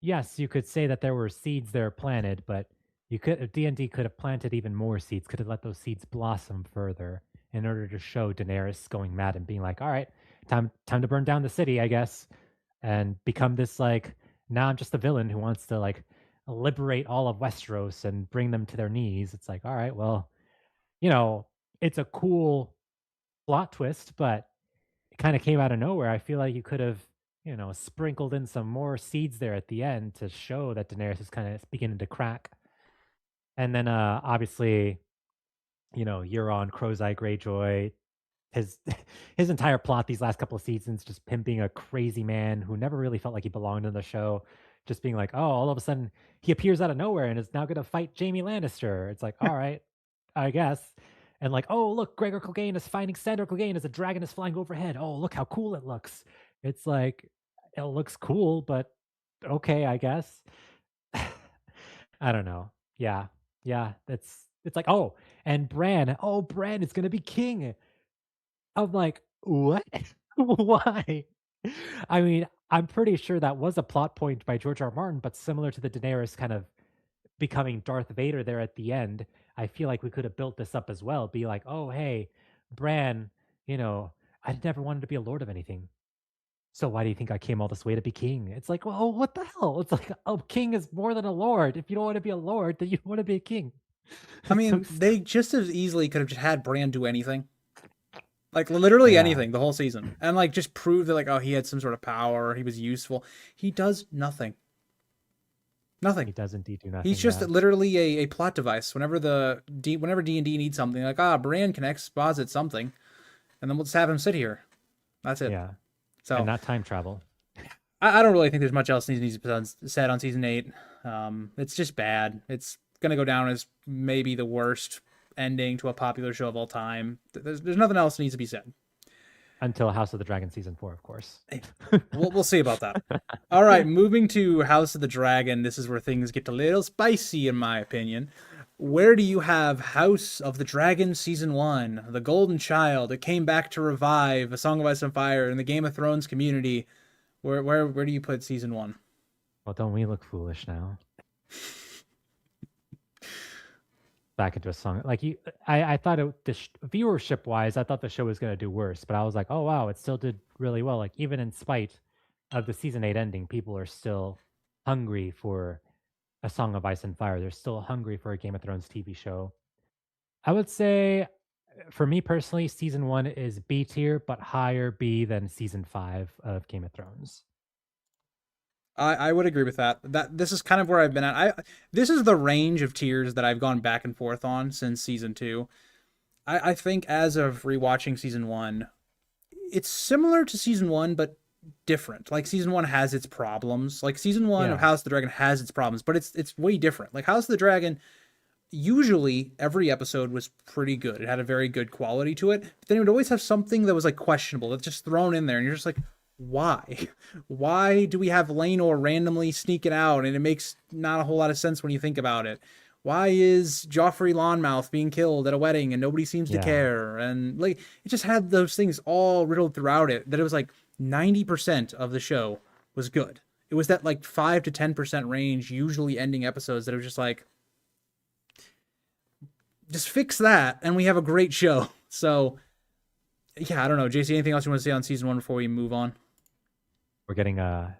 yes, you could say that there were seeds there planted, but D&D could have planted even more seeds, could have let those seeds blossom further in order to show Daenerys going mad and being like, "All right, time to burn down the city, I guess," and become this like, now I'm just a villain who wants to like liberate all of Westeros and bring them to their knees. It's like, all right, well, you know, it's a cool plot twist, but it kind of came out of nowhere. I feel like you could have, sprinkled in some more seeds there at the end to show that Daenerys is kind of beginning to crack. And then obviously, Euron, Crow's Eye Greyjoy, his his entire plot these last couple of seasons, just him being a crazy man who never really felt like he belonged in the show, just being like, oh, all of a sudden he appears out of nowhere and is now going to fight Jaime Lannister. It's like, all right, I guess. And like, oh, look, Gregor Clegane is fighting Sandor Clegane as a dragon is flying overhead. Oh, look how cool it looks. It's like, it looks cool, but okay, I guess. I don't know. Yeah. Yeah. It's like, oh, and Bran is gonna be king. I'm like, what? Why? I mean, I'm pretty sure that was a plot point by George R. R. Martin, but similar to the Daenerys kind of becoming Darth Vader there at the end, I feel like we could have built this up as well. Be like, oh, hey, Bran, I never wanted to be a lord of anything. So why do you think I came all this way to be king? It's like, well, what the hell? It's like a king is more than a lord. If you don't want to be a lord, then you don't want to be a king.
I
It's so
mean,
stupid.
they just as easily could have just had Bran do anything. Like literally
Yeah,
anything the whole season. And like just prove that like, oh, he had some sort of power, he was useful. He does nothing. Nothing.
he does indeed do
He's
nothing.
just
Yeah,
literally a plot device. Whenever D&D needs something, like, Bran can exposit something, and then we'll just have him sit here. That's it.
yeah, and
So
not time travel.
I don't really think there's much else needs to be said on season 8. It's just bad. It's gonna go down as maybe the worst ending to a popular show of all time. There's nothing else that needs to be said.
Until House of the Dragon season 4, of course.
We'll see about that. All right, moving to House of the Dragon. This is where things get a little spicy, in my opinion. Where do you have House of the Dragon season 1, The Golden Child? It came back to revive A Song of Ice and Fire in the Game of Thrones community. Where do you put season 1?
Well, don't we look foolish now? Back into a song like I thought viewership wise, I thought the show was going to do worse, but I was like, oh wow, it still did really well. Like even in spite of the season 8 ending, people are still hungry for a Song of Ice and Fire. They're still hungry for a Game of Thrones TV show. I would say, for me personally, season 1 is B tier, but higher B than season 5 of Game of Thrones.
I would agree with that. This is kind of where I've been at. This is the range of tiers that I've gone back and forth on since season 2. I think as of rewatching season 1, it's similar to season 1 but different. Like season 1 has its problems. Like season 1 of
Yeah,
House of the Dragon has its problems, but it's way different. Like House of the Dragon, usually every episode was pretty good. It had a very good quality to it. But then it would always have something that was like questionable that's just thrown in there, and you're just like, why? Why do we have Laenor randomly sneaking out? And it makes not a whole lot of sense when you think about it. Why is Joffrey Lonmouth being killed at a wedding and nobody seems to
yeah,
care? And like it just had those things all riddled throughout it that it was like 90% of the show was good. It was that like 5 to 10% range, usually ending episodes that it was just like, just fix that and we have a great show. So yeah, I don't know. JC, anything else you want to say on season 1 before we move on?
we're getting a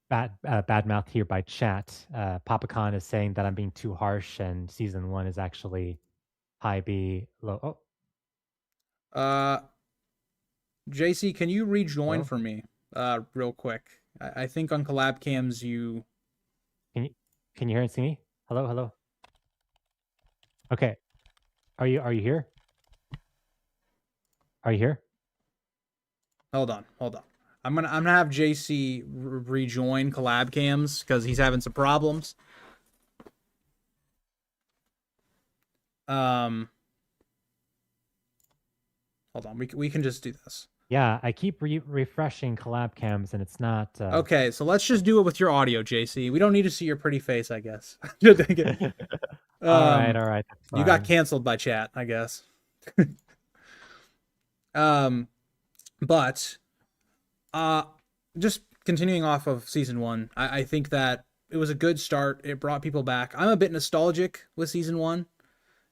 bad mouth here by chat. Papa Khan is saying that I'm being too harsh, and season 1 is actually high B, low. Oh,
Uh, JC, can you rejoin
hello.
for me, real quick? I think on collab cams you.
Can you hear and see me? Hello, hello. Okay. Are you here? Are you here?
Hold on. I'm gonna have JC rejoin collab cams because he's having some problems. Um, hold on. We can just do this.
Yeah, I keep refreshing collab cams, and it's not.
Okay, so let's just do it with your audio, JC. We don't need to see your pretty face, I guess.
All right, that's
You got
fine.
canceled by chat, I guess. um, but uh, just continuing off of season one, I think that it was a good start. It brought people back. I'm a bit nostalgic with season one,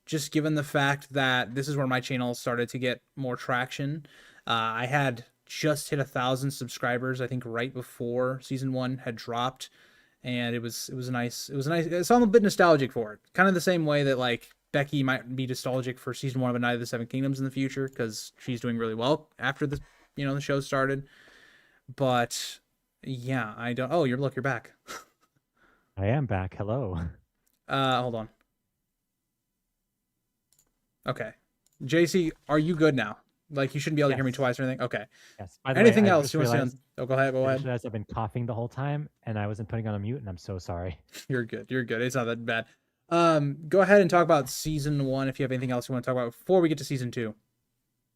just given the fact that this is where my channel started to get more traction. I had just hit 1,000 subscribers, I think, right before season one had dropped, and it was nice. So I'm a bit nostalgic for it, kind of the same way that like Becky might be nostalgic for season one of A Night of the Seven Kingdoms in the future because she's doing really well after the show started. But yeah, I don't. Oh, you're back.
I am back. Hello.
Hold on. Okay, JC, are you good now? Like you shouldn't be able to hear me
Yes.
twice or anything. Okay.
Yes. By the way,
Anything else you want to say on? Oh, go ahead. Go
I just
ahead.
realized I've been coughing the whole time and I wasn't putting on a mute, and I'm so sorry.
You're good. You're good. It's not that bad. Go ahead and talk about season one if you have anything else you want to talk about before we get to season two.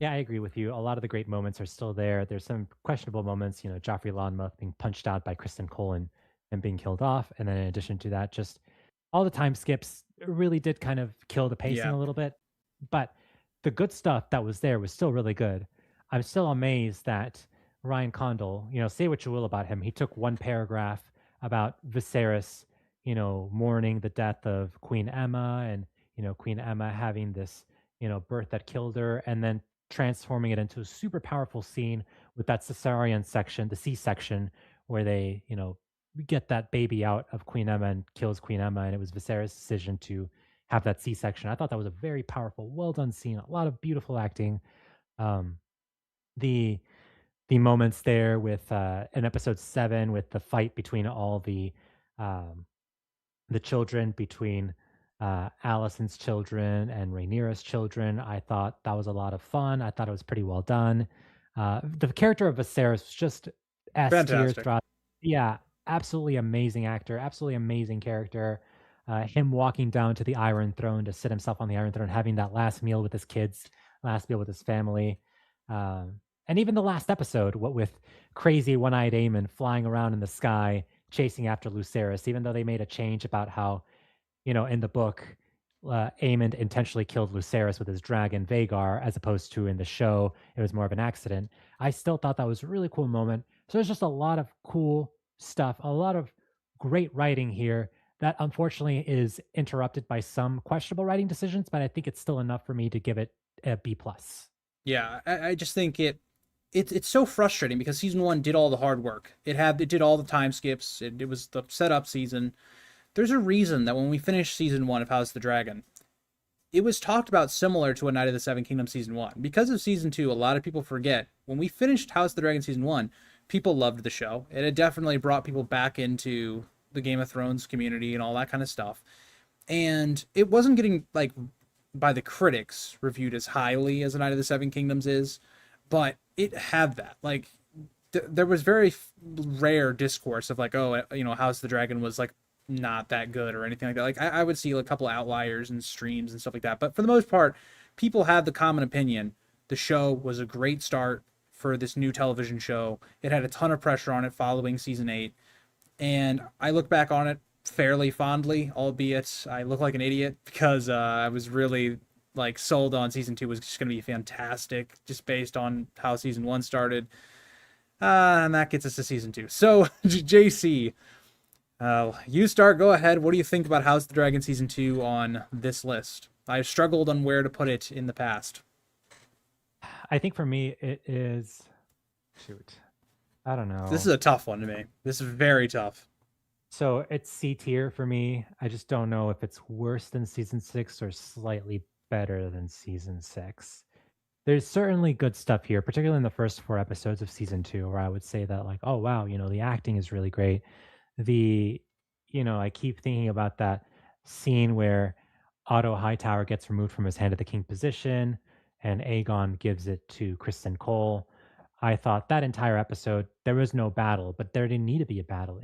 Yeah, I agree with you. A lot of the great moments are still there. There's some questionable moments, Joffrey Lonmouth being punched out by Kristen Cole and being killed off. And then in addition to that, just all the time skips really did kind of kill the pacing
Yeah.
a little bit. But the good stuff that was there was still really good. I'm still amazed that Ryan Condal, say what you will about him, he took one paragraph about Viserys, mourning the death of Queen Emma and, Queen Emma having this, birth that killed her, and then transforming it into a super powerful scene with that cesarean section, the C-section, where they, get that baby out of Queen Emma and kills Queen Emma, and it was Viserys' decision to have that C-section. I thought that was a very powerful, well done scene. A lot of beautiful acting. Um, the the moments there with in episode 7 with the fight between all um, the children between Allison's children and Rhaenyra's children. I thought that was a lot of fun. I thought it was pretty well done. The character of Viserys was just S tier
Fantastic.
throughout. Yeah, absolutely amazing actor, absolutely amazing character. Him walking down to the Iron Throne to sit himself on the Iron Throne, having that last meal with his kids, last meal with his family. And even the last episode, what with crazy one-eyed Aemon flying around in the sky chasing after Lucerys, even though they made a change about how, in the book, Aemond intentionally killed Lucerys with his dragon Vagar, as opposed to in the show, it was more of an accident. I still thought that was a really cool moment. So there's just a lot of cool stuff, a lot of great writing here that unfortunately is interrupted by some questionable writing decisions, but I think it's still enough for me to give it a B plus.
Yeah, I just think it's so frustrating because season one did all the hard work. It did all the time skips. It was the setup season. There's a reason that when we finished season one of House of the Dragon, it was talked about similar to A Night of the Seven Kingdoms season one. Because of season two, a lot of people forget when we finished House of the Dragon season one, people loved the show. It had definitely brought people back into the Game of Thrones community and all that kind of stuff. And it wasn't getting like by the critics reviewed as highly as A Night of the Seven Kingdoms is, but it had that like there was very rare discourse of like, oh, House of the Dragon was like not that good or anything like that. Like I would see like, a couple outliers and streams and stuff like that, but for the most part, people had the common opinion. The show was a great start for this new television show. It had a ton of pressure on it following season 8, and I look back on it fairly fondly, albeit I look like an idiot because I was really like sold on season 2 was just going to be fantastic just based on how season 1 started. And that gets us to season 2. So, JC, you start. Go ahead. What do you think about House of the Dragon season 2 on this list? I've struggled on where to put it in the past.
I think for me, it is. Shoot. I don't know.
This is a tough one to me. This is very tough.
So it's C tier for me. I just don't know if it's worse than season 6 or slightly better than season 6. There's certainly good stuff here, particularly in the first 4 episodes of season 2, where I would say that, like, oh, wow, the acting is really great. I keep thinking about that scene where Otto Hightower gets removed from his hand of the king position and Aegon gives it to Kristen Cole. I thought that entire episode, there was no battle, but there didn't need to be a battle.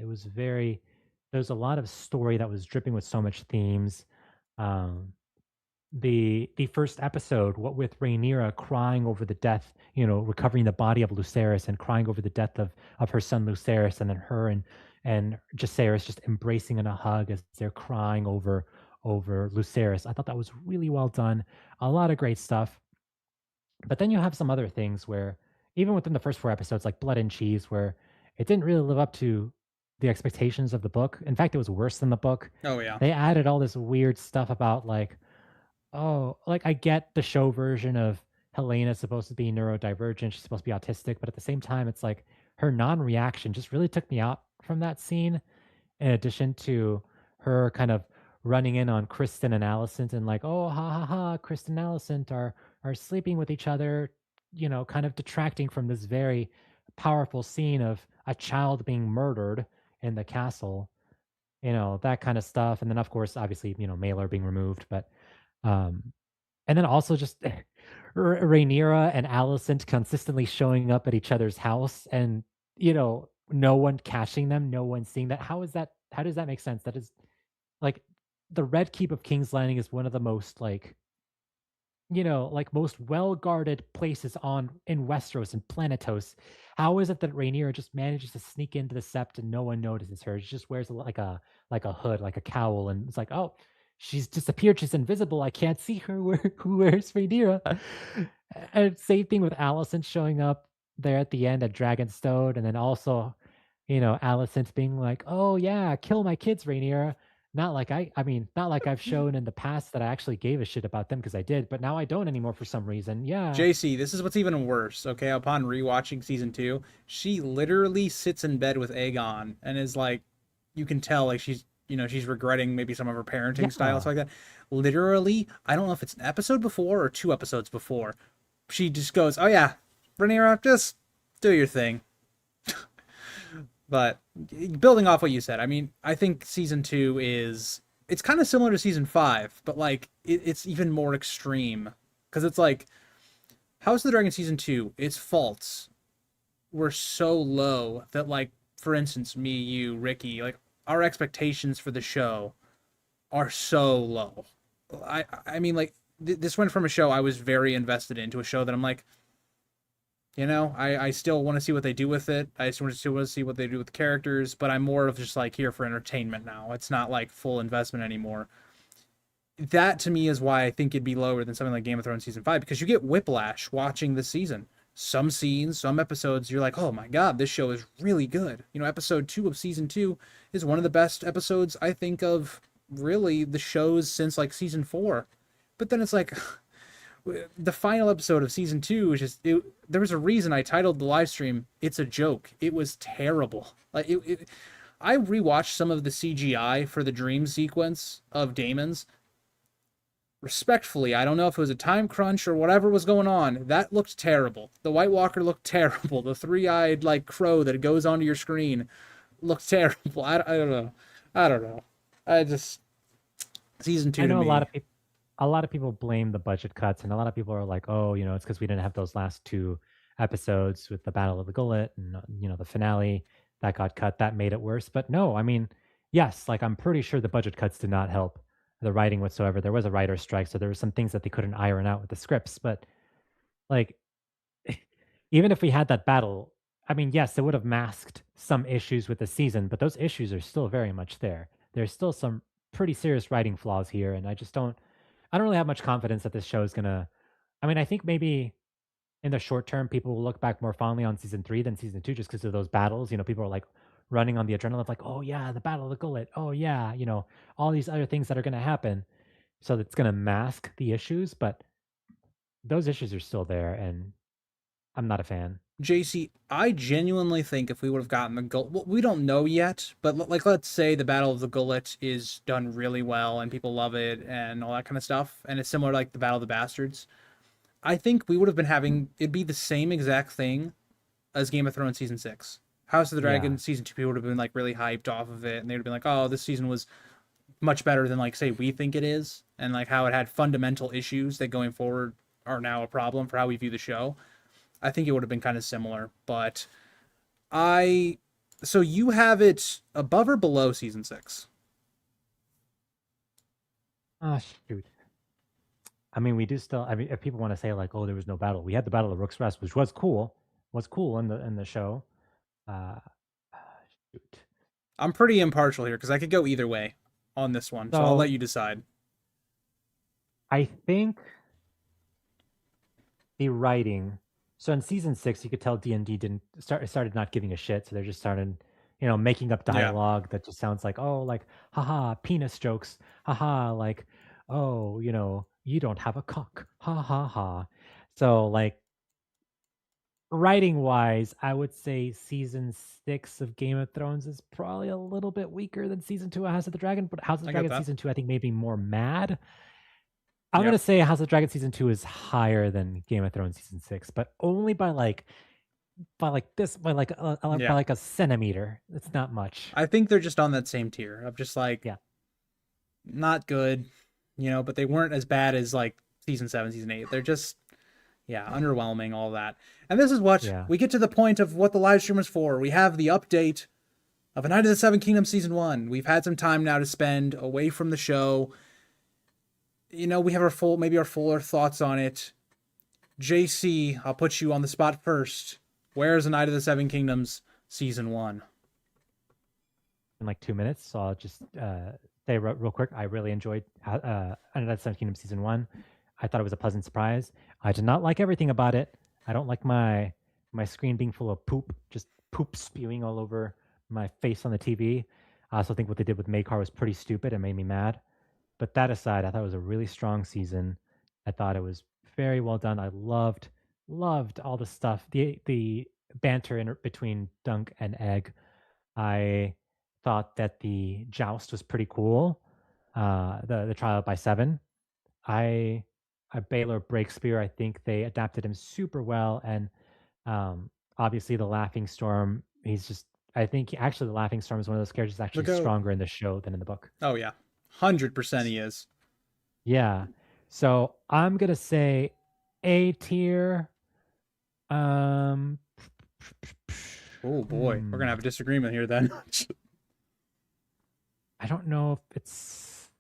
There's a lot of story that was dripping with so much themes. Um, the first episode, what with Rhaenyra crying over the death, recovering the body of Lucerys and crying over the death of her son Lucerys, and then her and Jacaerys just embracing in a hug as they're crying over Lucerys. I thought that was really well done. A lot of great stuff. But then you have some other things where, even within the first 4 episodes, like Blood and Cheese, where it didn't really live up to the expectations of the book. In fact, it was worse than the book.
Oh yeah.
They added all this weird stuff about like, oh, like I get the show version of Helena's supposed to be neurodivergent, she's supposed to be autistic, but at the same time, it's like her non-reaction just really took me out from that scene. In addition to her kind of running in on Kristen and Alicent and like, oh ha ha ha, Kristen and Alicent are sleeping with each other, kind of detracting from this very powerful scene of a child being murdered in the castle, that kind of stuff. And then of course, obviously, Mailer being removed, but um and then also just Rhaenyra and Alicent consistently showing up at each other's house and, no one catching them, no one seeing that. How does that make sense? That is like the Red Keep of King's Landing is one of the most like, like most well-guarded places on in Westeros and Planetos. How is it that Rhaenyra just manages to sneak into the Sept and no one notices her? She just wears like a hood, like a cowl, and it's like, oh, she's disappeared. She's invisible. I can't see her. Where's Rhaenyra? And same thing with Alicent showing up there at the end at Dragonstone, and then also, Alicent being like, "Oh yeah, kill my kids, Rhaenyra." Not like I've shown in the past that I actually gave a shit about them because I did, but now I don't anymore for some reason. Yeah.
JC, this is what's even worse. Okay, upon rewatching season 2, she literally sits in bed with Aegon and is like, you can tell like she's regretting maybe some of her parenting style,
Yeah.
stuff like that. Literally, I don't know if it's an episode before or 2 episodes before, she just goes, "Oh yeah, Rhaenyra, just do your thing." But building off what you said, I mean, I think season 2 is it's kind of similar to season 5, but like it's even more extreme because it's like House of the Dragon season 2, its faults were so low that like for instance, me, you, Ricky, like our expectations for the show are so low. I mean like this went from a show I was very invested in to a show that I'm like, I still want to see what they do with it. I still want to see what they do with the characters, but I'm more of just like here for entertainment now. It's not like full investment anymore. That to me is why I think it'd be lower than something like Game of Thrones season 5 because you get whiplash watching this season. Some scenes, some episodes, you're like, oh my god, this show is really good. Episode 2 of season 2 is one of the best episodes I think of really the shows since like season 4. But then it's like the final episode of season 2 is just there was a reason I titled the live stream "It's a Joke." It was terrible. Like I rewatched some of the CGI for the dream sequence of Damon's. Respectfully, I don't know if it was a time crunch or whatever was going on. That looked terrible. The White Walker looked terrible. The three-eyed like crow that goes onto your screen looked terrible. I don't know. I don't know. I just season
I
2 to
know
me.
a lot of people blame the budget cuts, and a lot of people are like, "Oh, it's because we didn't have those last two episodes with the Battle of the Gullet and the finale that got cut that made it worse." But no, I mean, yes, like I'm pretty sure the budget cuts did not help the writing whatsoever. There was a writer's strike, so there were some things that they couldn't iron out with the scripts. But like, even if we had that battle, I mean, yes, it would have masked some issues with the season, but those issues are still very much there. There's still some pretty serious writing flaws here, and I don't really have much confidence that this show is gonna. I mean, I think maybe in the short term, people will look back more fondly on season 3 than season 2 just because of those battles. People are like running on the adrenaline of like, oh yeah, the Battle of the Gullet. Oh yeah, all these other things that are gonna happen. So that's gonna mask the issues, but those issues are still there, and I'm not a fan.
JC, I genuinely think if we would have gotten the gullet, well, we don't know yet, but like let's say the Battle of the Gullet is done really well and people love it and all that kind of stuff, and it's similar to like the Battle of the Bastards. I think we would have been having it'd be the same exact thing as Game of Thrones season 6. House of the
Yeah.
Dragon season 2 people would have been like really hyped off of it, and they would have been like, oh, this season was much better than like say we think it is, and like how it had fundamental issues that going forward are now a problem for how we view the show. I think it would have been kind of similar, but I so you have it above or below season 6?
Oh shoot. I mean, we do still. I mean, if people want to say like, "Oh, there was no battle," we had the Battle of Rook's Rest, which was cool in the show. Uh, shoot.
I'm pretty impartial here because I could go either way on this one, so I'll let
So
you decide.
I think the writing. So in season 6, you could tell D&D didn't start started not giving a shit. So they're just started, making up
Yeah,
dialogue that just sounds like, oh, like, haha, penis jokes, haha, like, oh, you don't have a cock, ha ha ha. So like writing wise, I would say season 6 of Game of Thrones is probably a little bit weaker than season 2 of House of the Dragon, but House of the
I get
Dragon
that.
season 2 I think maybe more mad. I'm
Yeah,
gonna say House of the Dragon season 2 is higher than Game of Thrones season 6, but only by
yeah.
like a centimeter. It's not much.
I think they're just on that same tier of just like
Yeah.
not good, but they weren't as bad as like season 7, season 8. They're just yeah, underwhelming, all that. And this is what
Yeah.
we get to the point of what the live stream is for. We have the update of A Night of the Seven Kingdoms season 1. We've had some time now to spend away from the show. We have our fuller thoughts on it. JC, I'll put you on the spot first. Where's A Night of the Seven Kingdoms season 1?
In like 2 minutes. So I'll just say real quick. I really enjoyed Under the Seven Kingdoms season 1. I thought it was a pleasant surprise. I did not like everything about it. I don't like my screen being full of poop, just poop spewing all over my face on the TV. I also think what they did with Makar was pretty stupid and made me mad. But that aside, I thought it was a really strong season. I thought it was very well done. I loved all the stuff, the banter between Dunk and Egg. I thought that the joust was pretty cool. The trial by seven. I Baylor Breakspear. I think they adapted him super well, and obviously the Laughing Storm. He's just. I think actually the Laughing Storm is one of those characters that's
The
actually
goat.
stronger in the show than in the book.
Oh, yeah. 100% he is.
Yeah. So I'm gonna say A tier. Um.
Oh, boy. We're going to have a disagreement here then.
I don't know if it's.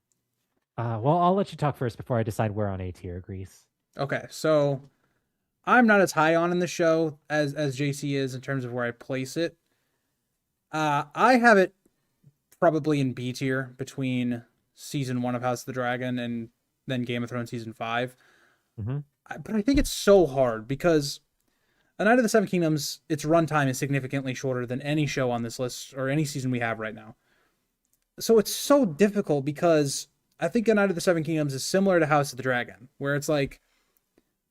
Well, I'll let you talk first before I decide where on A tier, Grease.
Okay, so I'm not as high on in the show as JC is in terms of where I place it. I have it probably in B tier between season 1 of House of the Dragon and then Game of Thrones season 5.
Mm-hmm.
But I think it's so hard because A Night of the Seven Kingdoms, its runtime is significantly shorter than any show on this list or any season we have right now. So it's so difficult because I think A Night of the Seven Kingdoms is similar to House of the Dragon, where it's like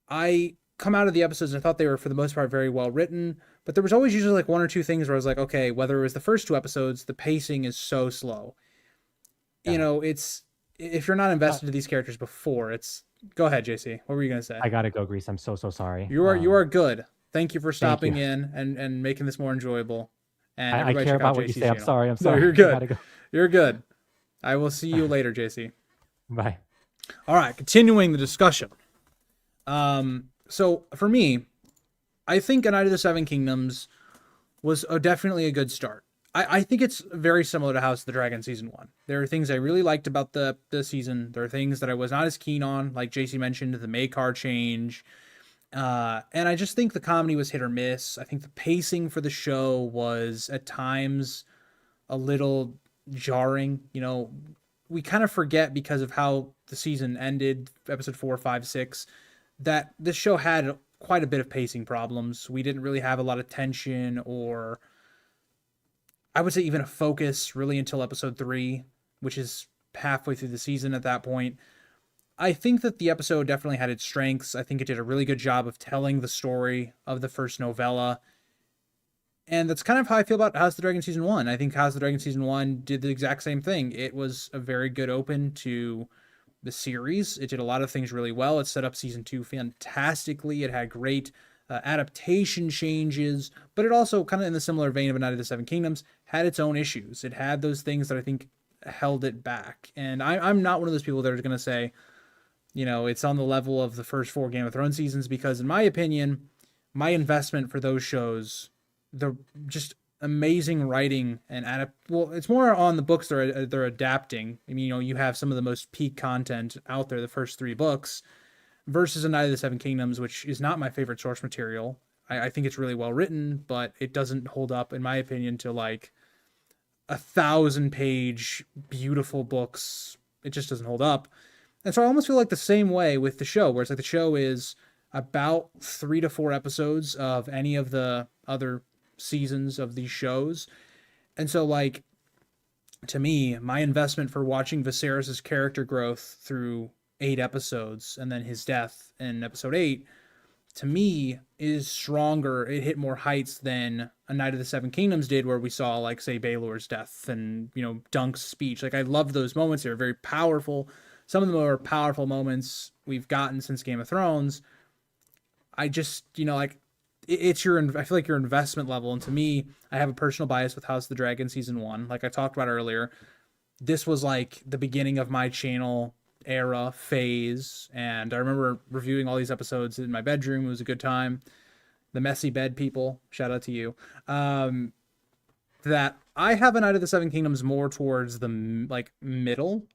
I come out of the episodes and I thought they were for the most part very well written, but there was always usually like one or two things where I was like, okay, whether it was the first 2 episodes, the pacing is so slow.
Yeah.
It's if you're not
Uh,
invested to these characters before, it's go ahead, JC. What were you gonna say?
I gotta go, Grease. I'm so sorry.
You are good. Thank you for
Thank you.
stopping in and making this more enjoyable. And
I
everybody
care
check out
about what you
JC's
say. I'm
channel.
sorry. I'm
No,
sorry.
you're
I
good.
gotta go.
You're good. I will see you later, JC.
Bye.
All right, continuing the discussion. So for me, I think A Night of the Seven Kingdoms was definitely a good start. I think it's very similar to House of the Dragon season 1. There are things I really liked about the season. There are things that I was not as keen on, like JC mentioned, the Makar change. And I just think the comedy was hit or miss. I think the pacing for the show was at times a little jarring. We kind of forget because of how the season ended, episode 4, 5, 6, that this show had quite a bit of pacing problems. We didn't really have a lot of tension or I would say even a focus really until episode 3, which is halfway through the season at that point. I think that the episode definitely had its strengths. I think it did a really good job of telling the story of the first novella. And that's kind of how I feel about House of the Dragon season 1. I think House of the Dragon season 1 did the exact same thing. It was a very good open to the series. It did a lot of things really well. It set up season 2 fantastically. It had great adaptation changes, but it also, kind of in the similar vein of A Night of the Seven Kingdoms, had its own issues. It had those things that I think held it back. And I'm not one of those people that are going to say, it's on the level of the first 4 Game of Thrones seasons, because in my opinion, my investment for those shows, the just amazing writing and well, it's more on the books they're adapting. I mean, you have some of the most peak content out there, the first 3 books, versus A Night of the Seven Kingdoms, which is not my favorite source material. I think it's really well written, but it doesn't hold up, in my opinion, to like 1,000-page beautiful books. It just doesn't hold up. And so I almost feel like the same way with the show, where it's like the show is about 3 to 4 episodes of any of the other seasons of these shows. And so, like, to me, my investment for watching Viserys' character growth through 8 episodes and then his death in episode 8, to me, is stronger. It hit more heights than A Night of the Seven Kingdoms did, where we saw, like, say, Baelor's death and, Dunk's speech. Like, I loved those moments. They were very powerful. Some of the more powerful moments we've gotten since Game of Thrones. I just, like, it's your, I feel like your investment level. And to me, I have a personal bias with House of the Dragon season 1. Like I talked about earlier, this was like the beginning of my channel era phase. And I remember reviewing all these episodes in my bedroom. It was a good time. The messy bed people, shout out to you. That I have A Night of the Seven Kingdoms more towards the like middle.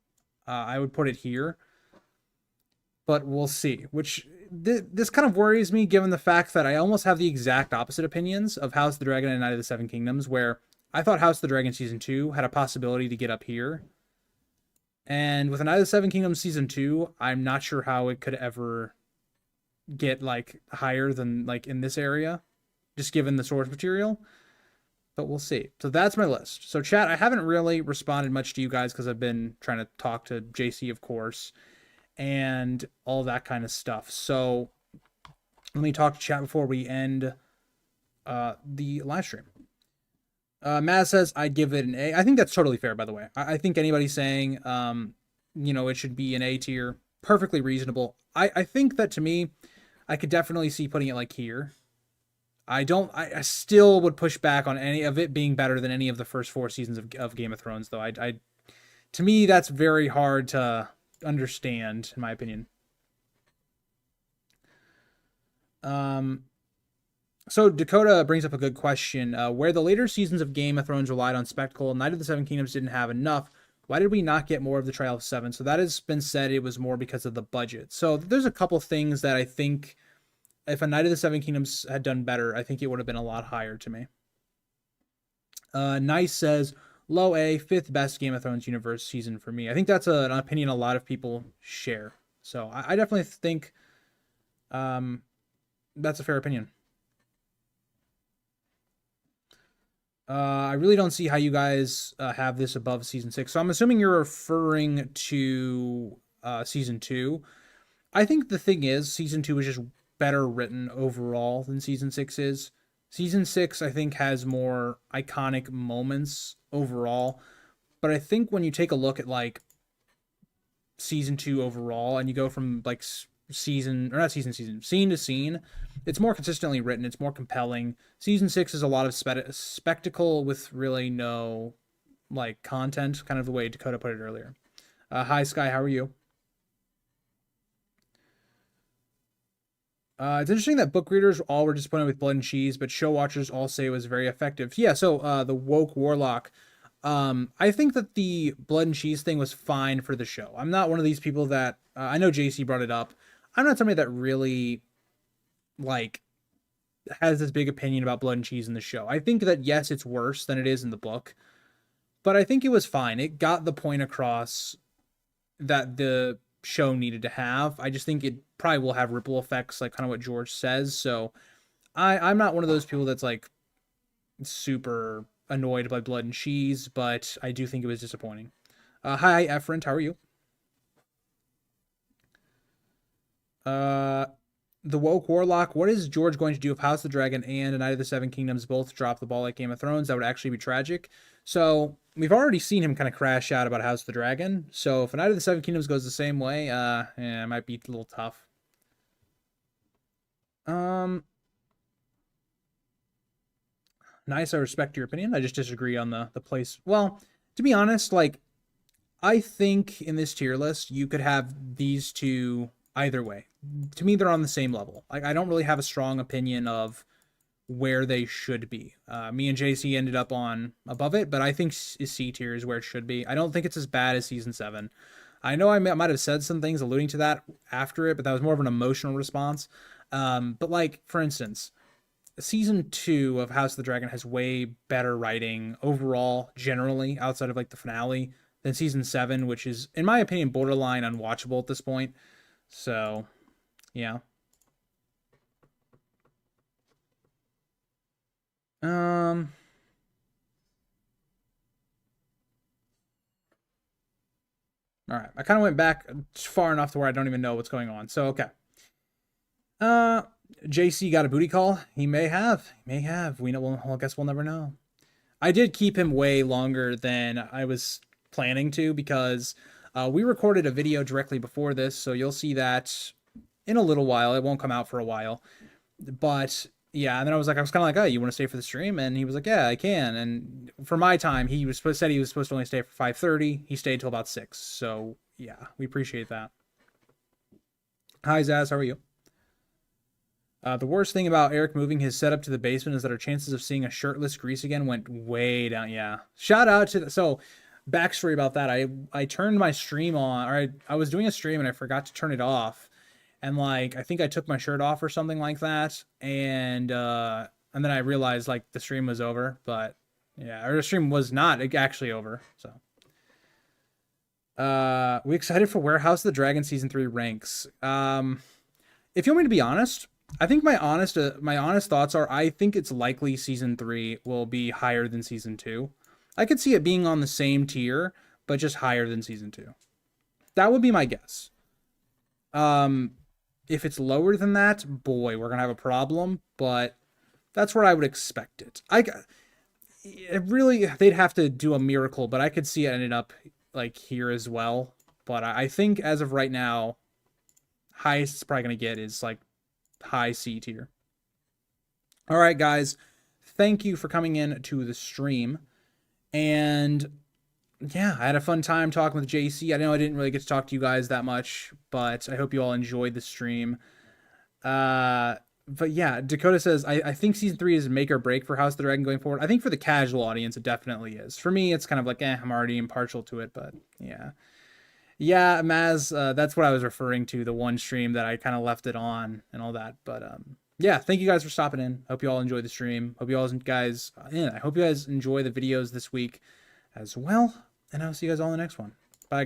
I would put it here, but we'll see. Which this kind of worries me, given the fact that I almost have the exact opposite opinions of House of the Dragon and Night of the Seven Kingdoms, where I thought House of the Dragon season 2 had a possibility to get up here, and with A Night of the Seven Kingdoms season 2, I'm not sure how it could ever get like higher than like in this area, just given the source material. But we'll see. So that's my list. So chat, I haven't really responded much to you guys because I've been trying to talk to JC, of course, and all that kind of stuff. So let me talk to chat before we end the live stream. Matt says I'd give it an A. I think that's totally fair, by the way. I think anybody saying it should be an A tier, perfectly reasonable. I think that, to me, I could definitely see putting it like here. I still would push back on any of it being better than any of the first 4 seasons of Game of Thrones, though. To me, that's very hard to understand, in my opinion. So Dakota brings up a good question. Where the later seasons of Game of Thrones relied on spectacle, Night of the Seven Kingdoms didn't have enough. Why did we not get more of the Trial of Seven? So that has been said, it was more because of the budget. So there's a couple things that I think, if A Night of the Seven Kingdoms had done better, I think it would have been a lot higher to me. Nice says, low A, 5th best Game of Thrones universe season for me. I think that's an opinion a lot of people share. So I definitely think that's a fair opinion. I really don't see how you guys have this above season 6. So I'm assuming you're referring to season 2. I think the thing is, season 2 is just better written overall than season 6 is. Season 6, I think, has more iconic moments overall. But I think when you take a look at like season 2 overall, and you go from like scene to scene, it's more consistently written, it's more compelling. Season 6 is a lot of spectacle with really no like content, kind of the way Dakota put it earlier. Hi Sky, how are you? It's interesting that book readers all were disappointed with Blood and Cheese, but show watchers all say it was very effective. Yeah, so the woke warlock, I think that the Blood and Cheese thing was fine for the show. I'm not one of these people that I know JC brought it up. I'm not somebody that really like has this big opinion about Blood and Cheese in the show. I think that yes, it's worse than it is in the book, but I think it was fine. It got the point across that the show needed to have. I just think it probably will have ripple effects, like kind of what George says. So I'm not one of those people that's like super annoyed by Blood and Cheese, but I do think it was disappointing. Hi, Efrent, how are you? The woke warlock, what is George going to do if House of the Dragon and A Night of the Seven Kingdoms both drop the ball like Game of Thrones? That would actually be tragic. So we've already seen him kind of crash out about House of the Dragon. So if A Night of the Seven Kingdoms goes the same way, it might be a little tough. Nice, I respect your opinion. I just disagree on the place. Well, to be honest, like, I think in this tier list, you could have these two either way. To me, they're on the same level. Like, I don't really have a strong opinion of where they should be. Me and JC ended up on above it, but I think C tier is where it should be. I don't think it's as bad as season 7. I know I might have said some things alluding to that after it, but that was more of an emotional response. But like, for instance, season 2 of House of the Dragon has way better writing overall, generally, outside of like the finale, than season 7, which is, in my opinion, borderline unwatchable at this point. So, yeah. Um, all right. I kind of went back far enough to where I don't even know what's going on. So, okay. Uh, JC got a booty call. He may have. He may have. We know. Well, I guess we'll never know. I did keep him way longer than I was planning to because we recorded a video directly before this, so you'll see that in a little while. It won't come out for a while, but yeah. And then I was kind of like, oh, you want to stay for the stream? And he was like, yeah, I can. And for my time, said he was supposed to only stay for 5:30. He stayed till about 6. So yeah, we appreciate that. Hi Zaz, how are you? The worst thing about Eric moving his setup to the basement is that our chances of seeing a shirtless Grease again went way down. Yeah. Shout out to so backstory about that. I turned my stream on, or I was doing a stream and I forgot to turn it off, and like I think I took my shirt off or something like that, and then I realized like the stream was over, but yeah, or the stream was not actually over. So we excited for Warehouse of the Dragon season 3 ranks. If you want me to be honest, I think my honest thoughts are I think it's likely season 3 will be higher than season 2. I could see it being on the same tier, but just higher than season 2. That would be my guess. Um, if it's lower than that, boy, we're gonna have a problem. But that's where I would expect it. It really they'd have to do a miracle, but I could see it ending up like here as well. But I think as of right now, highest it's probably gonna get is like high C tier. All right, guys, thank you for coming in to the stream. And yeah, I had a fun time talking with JC. I know I didn't really get to talk to you guys that much, but I hope you all enjoyed the stream. But yeah, Dakota says, I think season 3 is make or break for House of the Dragon going forward. I think for the casual audience, it definitely is. For me, it's kind of like, I'm already impartial to it, but yeah. Yeah, Maz, that's what I was referring to, the one stream that I kind of left it on and all that. But yeah, thank you guys for stopping in. Hope you all enjoyed the stream. Hope you all guys, I hope you guys enjoy the videos this week as well. And I'll see you guys all in the next one.